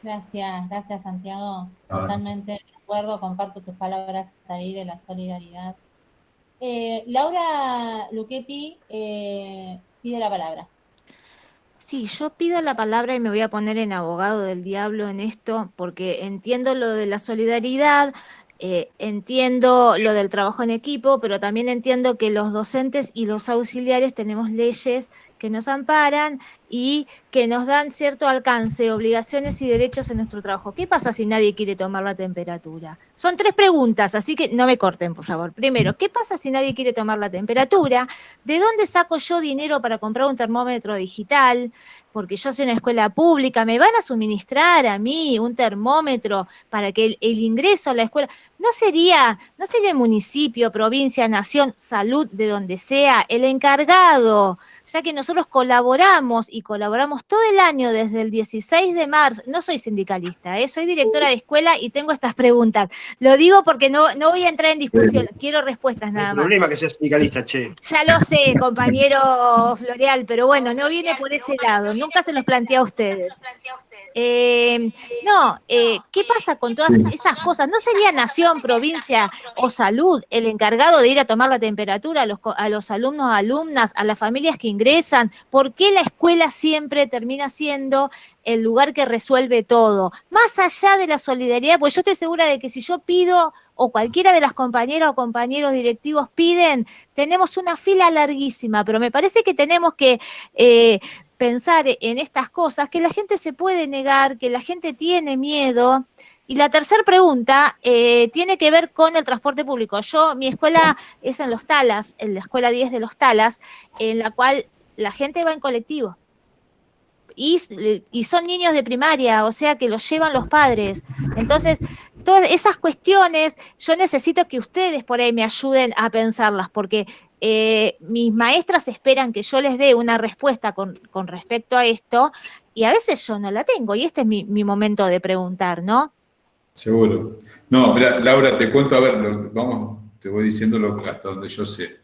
Gracias Santiago. Totalmente de acuerdo, comparto tus palabras ahí de la solidaridad. Laura Luchetti pide la palabra. Sí, yo pido la palabra y me voy a poner en abogado del diablo en esto, porque entiendo lo de la solidaridad, entiendo lo del trabajo en equipo, pero también entiendo que los docentes y los auxiliares tenemos leyes que nos amparan y que nos dan cierto alcance, obligaciones y derechos en nuestro trabajo. ¿Qué pasa si nadie quiere tomar la temperatura? Son 3 preguntas, así que no me corten, por favor. Primero, ¿qué pasa si nadie quiere tomar la temperatura? ¿De dónde saco yo dinero para comprar un termómetro digital? Porque yo soy una escuela pública, ¿me van a suministrar a mí un termómetro para que el ingreso a la escuela? ¿No sería el municipio, provincia, nación, salud, de donde sea, el encargado? Ya que nosotros colaboramos y colaboramos todo el año desde el 16 de marzo. No soy sindicalista, soy directora de escuela y tengo estas preguntas. Lo digo porque no voy a entrar en discusión, quiero respuestas nada El más. problema es que seas sindicalista, che. Ya lo sé, compañero Floreal, pero bueno, no viene por ese lado, nunca se los plantea a ustedes. ¿Qué pasa con todas esas cosas? ¿No sería nación, provincia o salud el encargado de ir a tomar la temperatura a los alumnos, alumnas, a las familias que ingresan? ¿Por qué la escuela siempre termina siendo el lugar que resuelve todo? Más allá de la solidaridad, pues yo estoy segura de que si yo pido, o cualquiera de las compañeras o compañeros directivos piden, tenemos una fila larguísima, pero me parece que tenemos que pensar en estas cosas, que la gente se puede negar, que la gente tiene miedo. Y la tercera pregunta tiene que ver con el transporte público. Mi escuela es en Los Talas, en la escuela 10 de Los Talas, en la cual la gente va en colectivo. Y son niños de primaria, o sea que los llevan los padres. Entonces, todas esas cuestiones, yo necesito que ustedes por ahí me ayuden a pensarlas, porque mis maestras esperan que yo les dé una respuesta con respecto a esto, y a veces yo no la tengo, y este es mi momento de preguntar, ¿no? Seguro. No, mira, Laura, te cuento, a ver, te voy diciendo hasta donde yo sé.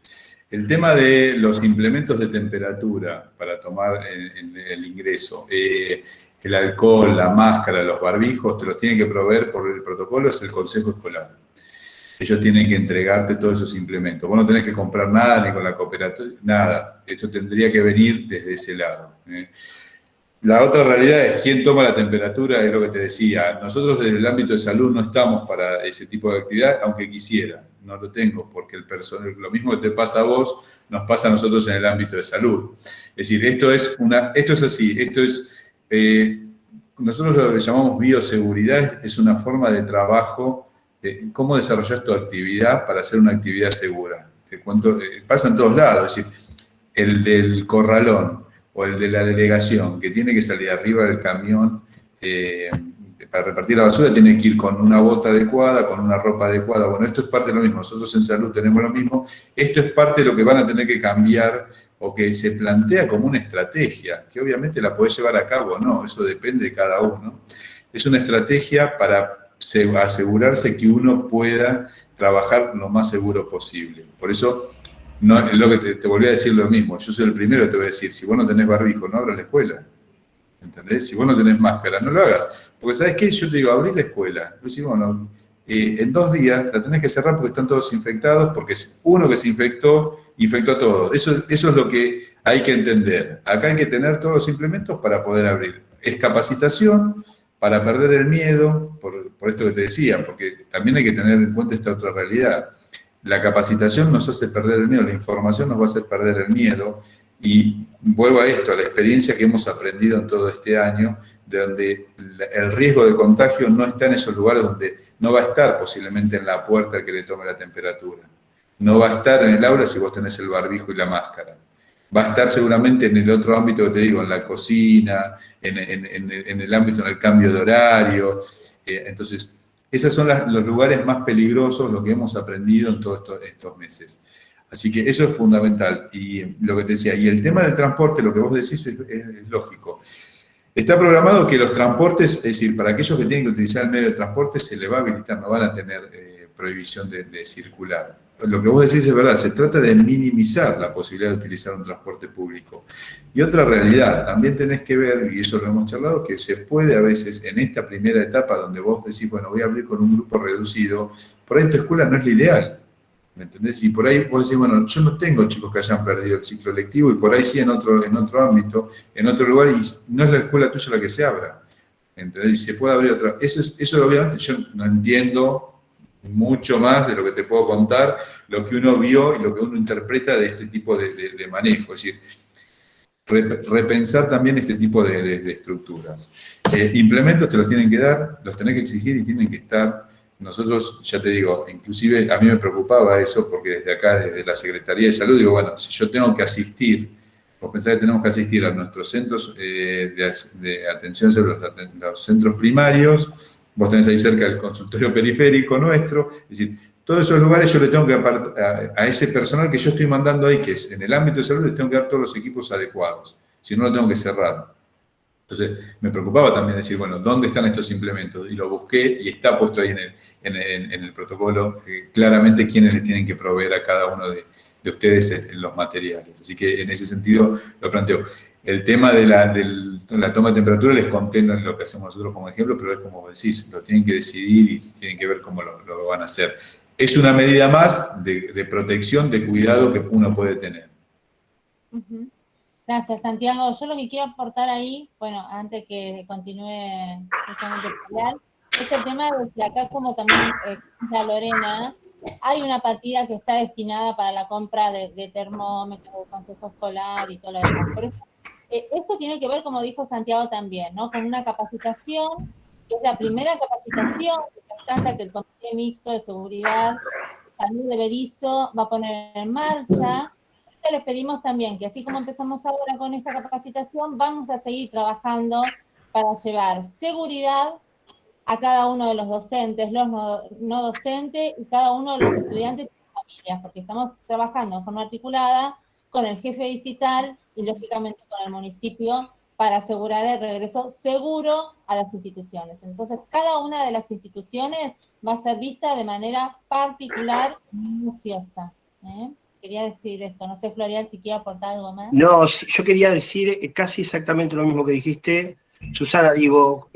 El tema de los implementos de temperatura para tomar el ingreso, el alcohol, la máscara, los barbijos, te los tienen que proveer por el protocolo, es el consejo escolar. Ellos tienen que entregarte todos esos implementos. Vos no tenés que comprar nada ni con la cooperativa, nada. Esto tendría que venir desde ese lado. La otra realidad es quién toma la temperatura, es lo que te decía. Nosotros desde el ámbito de salud no estamos para ese tipo de actividad, aunque quisiera. No lo tengo, porque lo mismo que te pasa a vos, nos pasa a nosotros en el ámbito de salud. Es decir, esto es así, nosotros lo que llamamos bioseguridad, es una forma de trabajo de cómo desarrollar tu actividad para hacer una actividad segura. Pasa en todos lados, es decir, el del corralón o el de la delegación, que tiene que salir arriba del camión para repartir la basura, tiene que ir con una bota adecuada, con una ropa adecuada. Bueno, esto es parte de lo mismo. Nosotros en salud tenemos lo mismo. Esto es parte de lo que van a tener que cambiar o que se plantea como una estrategia, que obviamente la podés llevar a cabo o no, eso depende de cada uno. Es una estrategia para asegurarse que uno pueda trabajar lo más seguro posible. Por eso, no, es lo que te volví a decir lo mismo. Yo soy el primero que te voy a decir, si vos no tenés barbijo, no abras la escuela. ¿Entendés? Si vos no tenés máscara, no lo hagas. Porque ¿sabés qué? Yo te digo, abrí la escuela. Yo digo, bueno, en 2 días la tenés que cerrar porque están todos infectados, porque uno que se infectó a todos. Eso es lo que hay que entender. Acá hay que tener todos los implementos para poder abrir. Es capacitación para perder el miedo, por esto que te decía, porque también hay que tener en cuenta esta otra realidad. La capacitación nos hace perder el miedo, la información nos va a hacer perder el miedo. Y vuelvo a esto, a la experiencia que hemos aprendido en todo este año, de donde el riesgo de contagio no está en esos lugares donde no va a estar posiblemente en la puerta el que le tome la temperatura. No va a estar en el aula si vos tenés el barbijo y la máscara. Va a estar seguramente en el otro ámbito que te digo, en la cocina, en el ámbito, en el cambio de horario. Entonces, esos son los lugares más peligrosos, lo que hemos aprendido en todos estos meses. Así que eso es fundamental. Y lo que te decía, y el tema del transporte, lo que vos decís es lógico. Está programado que los transportes, es decir, para aquellos que tienen que utilizar el medio de transporte, se les va a habilitar, no van a tener prohibición de circular. Lo que vos decís es verdad, se trata de minimizar la posibilidad de utilizar un transporte público. Y otra realidad, también tenés que ver, y eso lo hemos charlado, que se puede a veces en esta primera etapa donde vos decís, bueno, voy a abrir con un grupo reducido, por ahí tu escuela no es la ideal. ¿Me entendés? Y por ahí vos decís, bueno, yo no tengo chicos que hayan perdido el ciclo lectivo y por ahí sí en otro ámbito, en otro lugar, y no es la escuela tuya la que se abra. ¿Entendés? Y se puede abrir otra. Eso obviamente yo no entiendo mucho más de lo que te puedo contar, lo que uno vio y lo que uno interpreta de este tipo de manejo. Es decir, repensar también este tipo de estructuras. Implementos te los tienen que dar, los tenés que exigir y tienen que estar. Nosotros, ya te digo, inclusive a mí me preocupaba eso porque desde acá, desde la Secretaría de Salud, digo, bueno, si yo tengo que asistir, vos pensás que tenemos que asistir a nuestros centros de atención sobre los centros primarios, vos tenés ahí cerca el consultorio periférico nuestro, es decir, todos esos lugares yo le tengo que a ese personal que yo estoy mandando ahí, que es en el ámbito de salud, les tengo que dar todos los equipos adecuados, si no lo tengo que cerrar. Entonces, me preocupaba también decir, bueno, ¿dónde están estos implementos? Y lo busqué y está puesto ahí en el protocolo claramente quiénes le tienen que proveer a cada uno de ustedes los materiales. Así que en ese sentido lo planteo. El tema de la toma de temperatura les conté en lo que hacemos nosotros como ejemplo, pero es como decís, lo tienen que decidir y tienen que ver cómo lo van a hacer. Es una medida más de protección, de cuidado que uno puede tener. Gracias, Santiago. Yo lo que quiero aportar ahí, bueno, antes que continúe justamente Pilar, es el tema de que acá, como también la Lorena, hay una partida que está destinada para la compra de termómetros, de consejo escolar y todo lo demás. Por eso, esto tiene que ver, como dijo Santiago también, ¿no? Con una capacitación, que es la primera capacitación que se alcanza que el Comité Mixto de Seguridad Salud de Berisso va a poner en marcha. Les pedimos también que así como empezamos ahora con esta capacitación, vamos a seguir trabajando para llevar seguridad a cada uno de los docentes, los no docentes y cada uno de los estudiantes y familias, porque estamos trabajando de forma articulada con el jefe distrital y lógicamente con el municipio para asegurar el regreso seguro a las instituciones. Entonces, cada una de las instituciones va a ser vista de manera particular y minuciosa. Quería decir esto, no sé, Florial, si quiere aportar algo más. No, yo quería decir casi exactamente lo mismo que dijiste, Susana. Digo,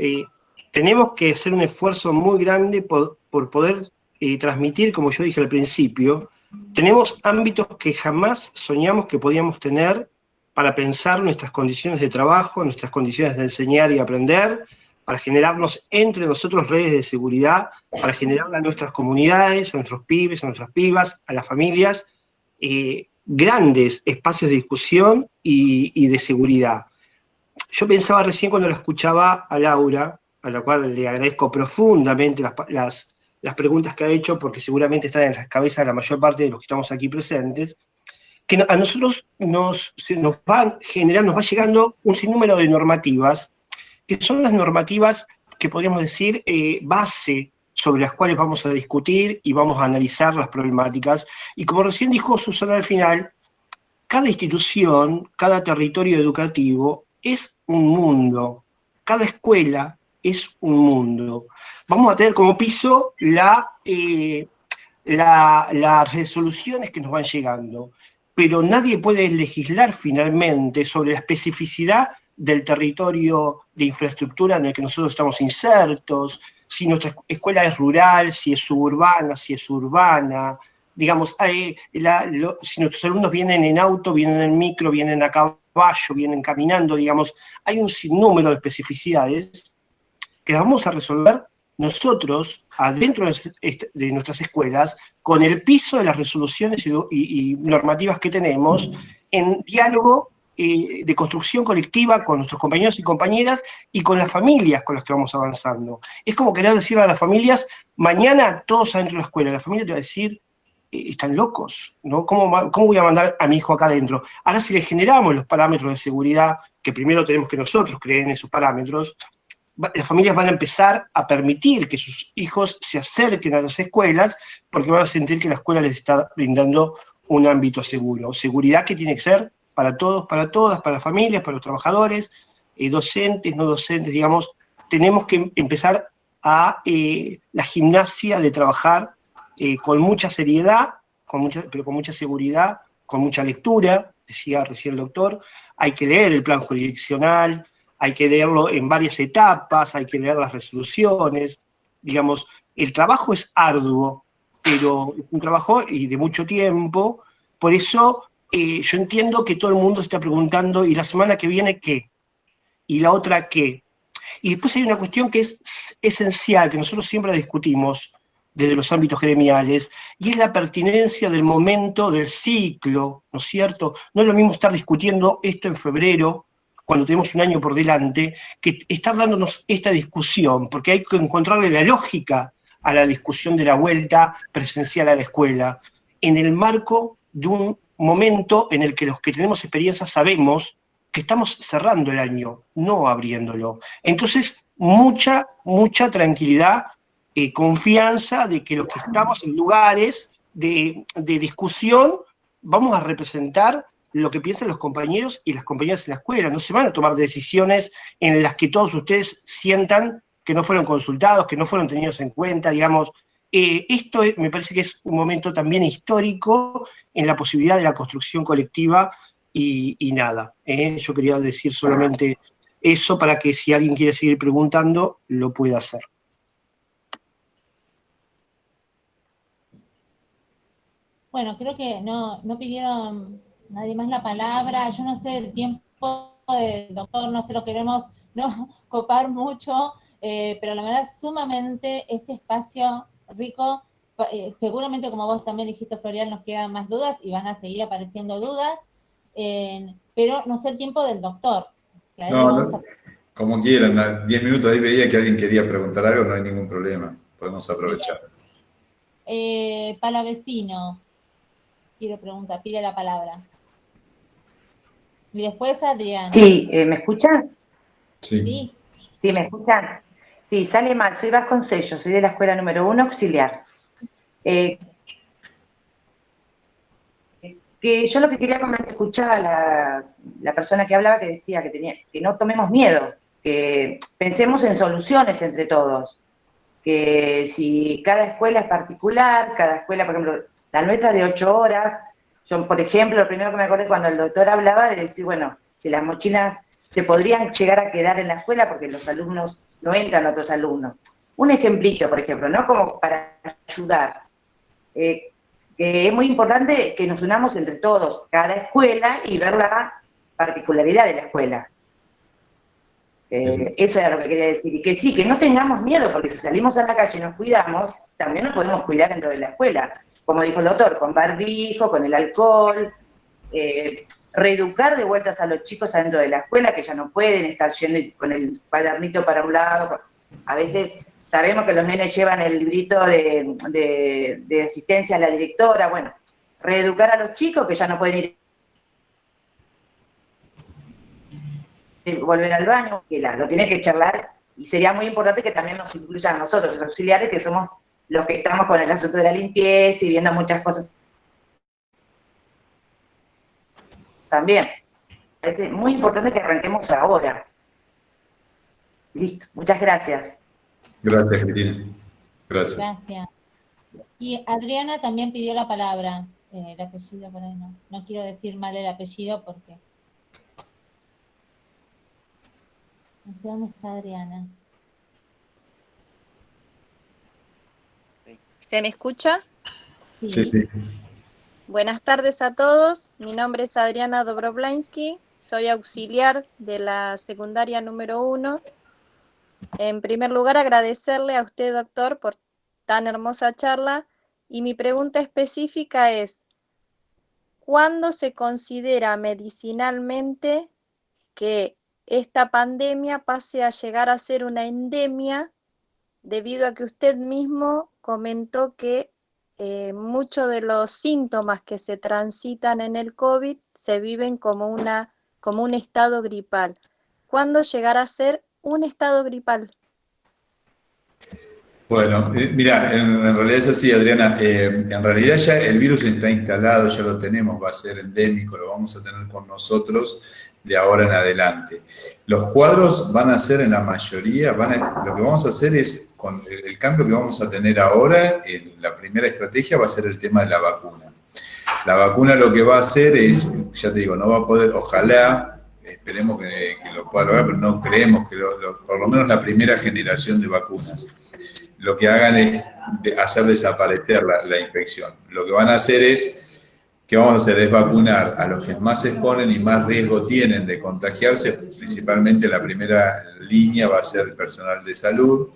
tenemos que hacer un esfuerzo muy grande por poder transmitir, como yo dije al principio, tenemos ámbitos que jamás soñamos que podíamos tener para pensar nuestras condiciones de trabajo, nuestras condiciones de enseñar y aprender, para generarnos entre nosotros redes de seguridad, para generar a nuestras comunidades, a nuestros pibes, a nuestras pibas, a las familias, grandes espacios de discusión y de seguridad. Yo pensaba recién cuando la escuchaba a Laura, a la cual le agradezco profundamente las preguntas que ha hecho, porque seguramente están en las cabezas de la mayor parte de los que estamos aquí presentes, que a nosotros nos va llegando un sinnúmero de normativas, que son las normativas que podríamos decir base, sobre las cuales vamos a discutir y vamos a analizar las problemáticas. Y como recién dijo Susana al final, cada institución, cada territorio educativo es un mundo, cada escuela es un mundo. Vamos a tener como piso las resoluciones que nos van llegando, pero nadie puede legislar finalmente sobre la especificidad del territorio de infraestructura en el que nosotros estamos insertos, si nuestra escuela es rural, si es suburbana, si es urbana, digamos, si nuestros alumnos vienen en auto, vienen en micro, vienen a caballo, vienen caminando, digamos, hay un sinnúmero de especificidades que las vamos a resolver nosotros, adentro de nuestras escuelas, con el piso de las resoluciones y normativas que tenemos, en diálogo de construcción colectiva con nuestros compañeros y compañeras y con las familias con las que vamos avanzando. Es como querer decirle a las familias, mañana todos adentro de la escuela, la familia te va a decir, están locos, ¿no? ¿Cómo voy a mandar a mi hijo acá adentro? Ahora si le generamos los parámetros de seguridad, que primero tenemos que nosotros creer en esos parámetros, las familias van a empezar a permitir que sus hijos se acerquen a las escuelas porque van a sentir que la escuela les está brindando un ámbito seguro. Seguridad que tiene que ser para todos, para todas, para las familias, para los trabajadores, docentes, no docentes, digamos, tenemos que empezar a la gimnasia de trabajar con mucha seriedad, pero con mucha seguridad, con mucha lectura, decía recién el doctor, hay que leer el plan jurisdiccional, hay que leerlo en varias etapas, hay que leer las resoluciones, digamos, el trabajo es arduo, pero es un trabajo y de mucho tiempo, por eso yo entiendo que todo el mundo se está preguntando, ¿y la semana que viene qué? ¿Y la otra qué? Y después hay una cuestión que es esencial, que nosotros siempre discutimos, desde los ámbitos gremiales, y es la pertinencia del momento, del ciclo, ¿no es cierto? No es lo mismo estar discutiendo esto en febrero, cuando tenemos un año por delante, que estar dándonos esta discusión, porque hay que encontrarle la lógica a la discusión de la vuelta presencial a la escuela, en el marco de un momento en el que los que tenemos experiencia sabemos que estamos cerrando el año, no abriéndolo. Entonces, mucha tranquilidad, confianza de que los que estamos en lugares de discusión vamos a representar lo que piensan los compañeros y las compañeras en la escuela. No se van a tomar decisiones en las que todos ustedes sientan que no fueron consultados, que no fueron tenidos en cuenta, digamos. Esto me parece que es un momento también histórico en la posibilidad de la construcción colectiva y nada. Yo quería decir solamente eso para que si alguien quiere seguir preguntando, lo pueda hacer. Bueno, creo que no pidieron nadie más la palabra. Yo no sé el tiempo del doctor, no se lo queremos no copar mucho, pero la verdad sumamente este espacio rico. Seguramente, como vos también dijiste, Florian, nos quedan más dudas y van a seguir apareciendo dudas, pero no sé el tiempo del doctor. Que ahí como quieran, 10 minutos, ahí veía que alguien quería preguntar algo, no hay ningún problema, podemos aprovechar. Palavecino quiere preguntar, pide la palabra. Y después Adriana. Sí, ¿me escuchan? Sí. Sí, ¿me escuchan? Sí, sale mal, soy Vasconcellos, soy de la escuela número 1 auxiliar. Que yo lo que quería comentar, escuchaba a la persona que hablaba que decía que no tomemos miedo, que pensemos en soluciones entre todos, que si cada escuela es particular, cada escuela, por ejemplo, la nuestra de 8 horas, yo, por ejemplo, lo primero que me acordé cuando el doctor hablaba de decir, bueno, si las mochilas se podrían llegar a quedar en la escuela porque los alumnos no entran otros alumnos. Un ejemplito, por ejemplo, ¿no? Como para ayudar. Que es muy importante que nos unamos entre todos, cada escuela, y ver la particularidad de la escuela. Eso era lo que quería decir. Y que sí, que no tengamos miedo, porque si salimos a la calle y nos cuidamos, también nos podemos cuidar dentro de la escuela. Como dijo el doctor, con barbijo, con el alcohol, reeducar de vueltas a los chicos adentro de la escuela, que ya no pueden estar yendo con el cuadernito para un lado. A veces sabemos que los nenes llevan el librito de asistencia a la directora. Bueno, reeducar a los chicos que ya no pueden volver al baño, que lo tienen que charlar, y sería muy importante que también nos incluyan a nosotros, los auxiliares, que somos los que estamos con el asunto de la limpieza y viendo muchas cosas. También, parece muy importante que arranquemos ahora. Listo, muchas gracias. Gracias, Cristina. Gracias. Gracias. Y Adriana también pidió la palabra. El apellido por ahí no quiero decir mal el apellido porque... No sé dónde está Adriana. ¿Se me escucha? Sí, sí. Buenas tardes a todos. Mi nombre es Adriana Dobroblansky. Soy auxiliar de la secundaria número 1. En primer lugar, agradecerle a usted, doctor, por tan hermosa charla. Y mi pregunta específica es, ¿cuándo se considera medicinalmente que esta pandemia pase a llegar a ser una endemia, debido a que usted mismo comentó que muchos de los síntomas que se transitan en el COVID se viven como un estado gripal? ¿Cuándo llegará a ser un estado gripal? Bueno, mira, en realidad es así, Adriana. En realidad ya el virus está instalado, ya lo tenemos, va a ser endémico, lo vamos a tener con nosotros de ahora en adelante. Los cuadros van a ser en la mayoría, lo que vamos a hacer es, con el cambio que vamos a tener ahora, la primera estrategia va a ser el tema de la vacuna. La vacuna lo que va a hacer es, ya te digo, no va a poder, ojalá, esperemos que lo pueda lograr, pero no creemos que por lo menos la primera generación de vacunas, lo que hagan es hacer desaparecer la infección. Lo que van a hacer es, ¿qué vamos a hacer? Es vacunar a los que más se exponen y más riesgo tienen de contagiarse. Principalmente la primera línea va a ser el personal de salud,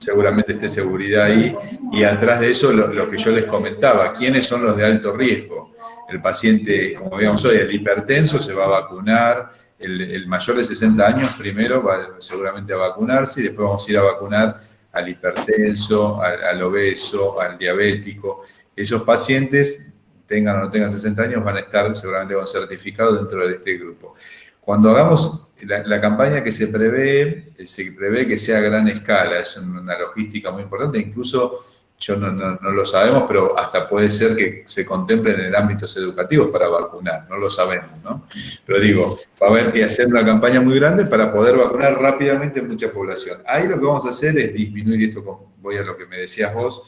seguramente esté seguridad ahí, y atrás de eso lo que yo les comentaba, ¿quiénes son los de alto riesgo? El paciente, como digamos hoy, el hipertenso se va a vacunar, el mayor de 60 años primero va seguramente a vacunarse, y después vamos a ir a vacunar al hipertenso, al obeso, al diabético. Esos pacientes, tengan o no tengan 60 años, van a estar seguramente con certificado dentro de este grupo. Cuando hagamos la campaña que se prevé que sea a gran escala, es una logística muy importante, incluso no lo sabemos, pero hasta puede ser que se contemplen en ámbitos educativos para vacunar, no lo sabemos, ¿no? Pero digo, va a haber que hacer una campaña muy grande para poder vacunar rápidamente mucha población. Ahí lo que vamos a hacer es disminuir, y esto voy a lo que me decías vos,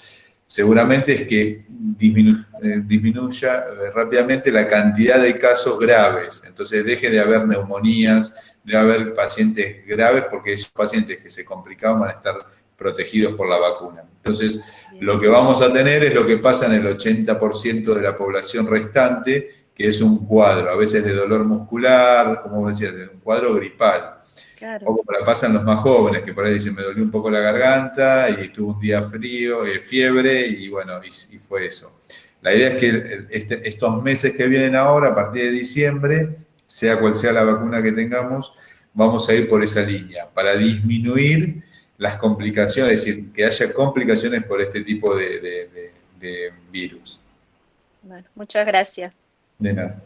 seguramente es que disminuya rápidamente la cantidad de casos graves. Entonces deje de haber neumonías, de haber pacientes graves, porque esos pacientes que se complicaban van a estar protegidos por la vacuna. Entonces, lo que vamos a tener es lo que pasa en el 80% de la población restante, que es un cuadro, a veces de dolor muscular, como vos decías, un cuadro gripal. Claro. O como la pasan los más jóvenes, que por ahí dicen, me dolió un poco la garganta y estuvo un día frío, fiebre, y bueno, y fue eso. La idea es que estos meses que vienen ahora, a partir de diciembre, sea cual sea la vacuna que tengamos, vamos a ir por esa línea, para disminuir las complicaciones, es decir, que haya complicaciones por este tipo de virus. Bueno, muchas gracias. De nada.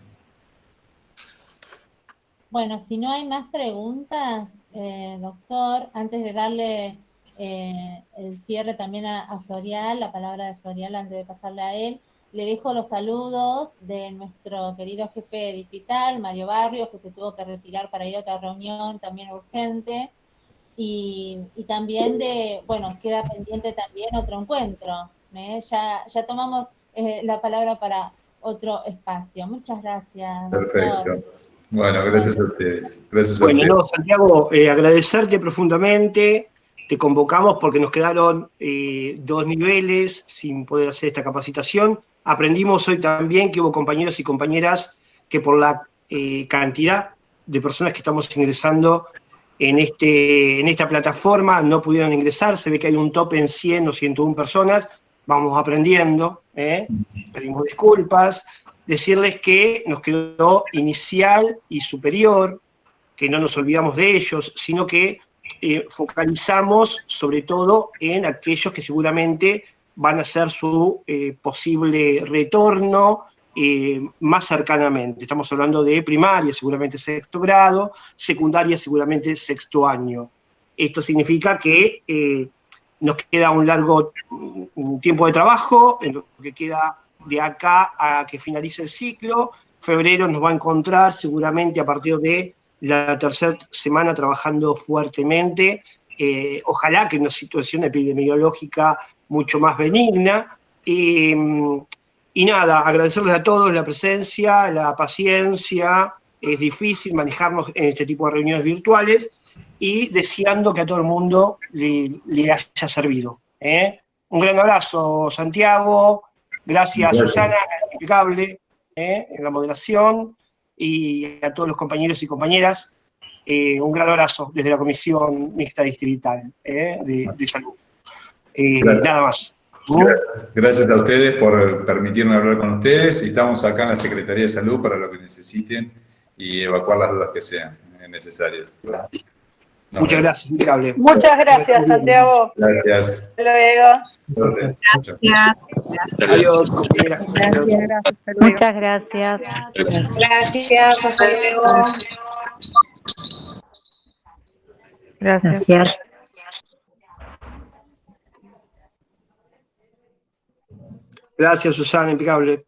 Bueno, si no hay más preguntas, doctor, antes de darle el cierre también a Florial, la palabra de Florial antes de pasarle a él, le dejo los saludos de nuestro querido jefe distrital, Mario Barrios, que se tuvo que retirar para ir a otra reunión también urgente, y también bueno, queda pendiente también otro encuentro, ya tomamos la palabra para otro espacio. Muchas gracias, doctor. Perfecto. Bueno, gracias a ustedes. Gracias a Bueno, ustedes. no, Santiago, agradecerte profundamente. Te convocamos porque nos quedaron 2 niveles sin poder hacer esta capacitación. Aprendimos hoy también que hubo compañeros y compañeras que por la cantidad de personas que estamos ingresando en esta plataforma no pudieron ingresar. Se ve que hay un tope en 100 o 101 personas. Vamos aprendiendo, pedimos disculpas. Decirles que nos quedó inicial y superior, que no nos olvidamos de ellos, sino que focalizamos sobre todo en aquellos que seguramente van a hacer su posible retorno más cercanamente. Estamos hablando de primaria, seguramente 6º grado, secundaria, seguramente 6º año. Esto significa que nos queda un largo tiempo de trabajo, en lo que queda de acá a que finalice el ciclo. Febrero nos va a encontrar seguramente a partir de la 3ª semana trabajando fuertemente, ojalá que en una situación epidemiológica mucho más benigna. Y nada, agradecerles a todos la presencia, la paciencia. Es difícil manejarnos en este tipo de reuniones virtuales, y deseando que a todo el mundo le haya servido. Un gran abrazo, Santiago. Gracias, Susana, impecable en la moderación, y a todos los compañeros y compañeras. Un gran abrazo desde la Comisión Mixta Distrital de Salud. Nada más. Gracias a ustedes por permitirme hablar con ustedes, y estamos acá en la Secretaría de Salud para lo que necesiten y evacuar las dudas que sean necesarias. Muchas gracias, impecable. Muchas gracias, Santiago. Gracias. Hasta luego. Gracias. Adiós, compañeras. Muchas gracias. Gracias, hasta luego. Gracias. Gracias, Susana, impecable.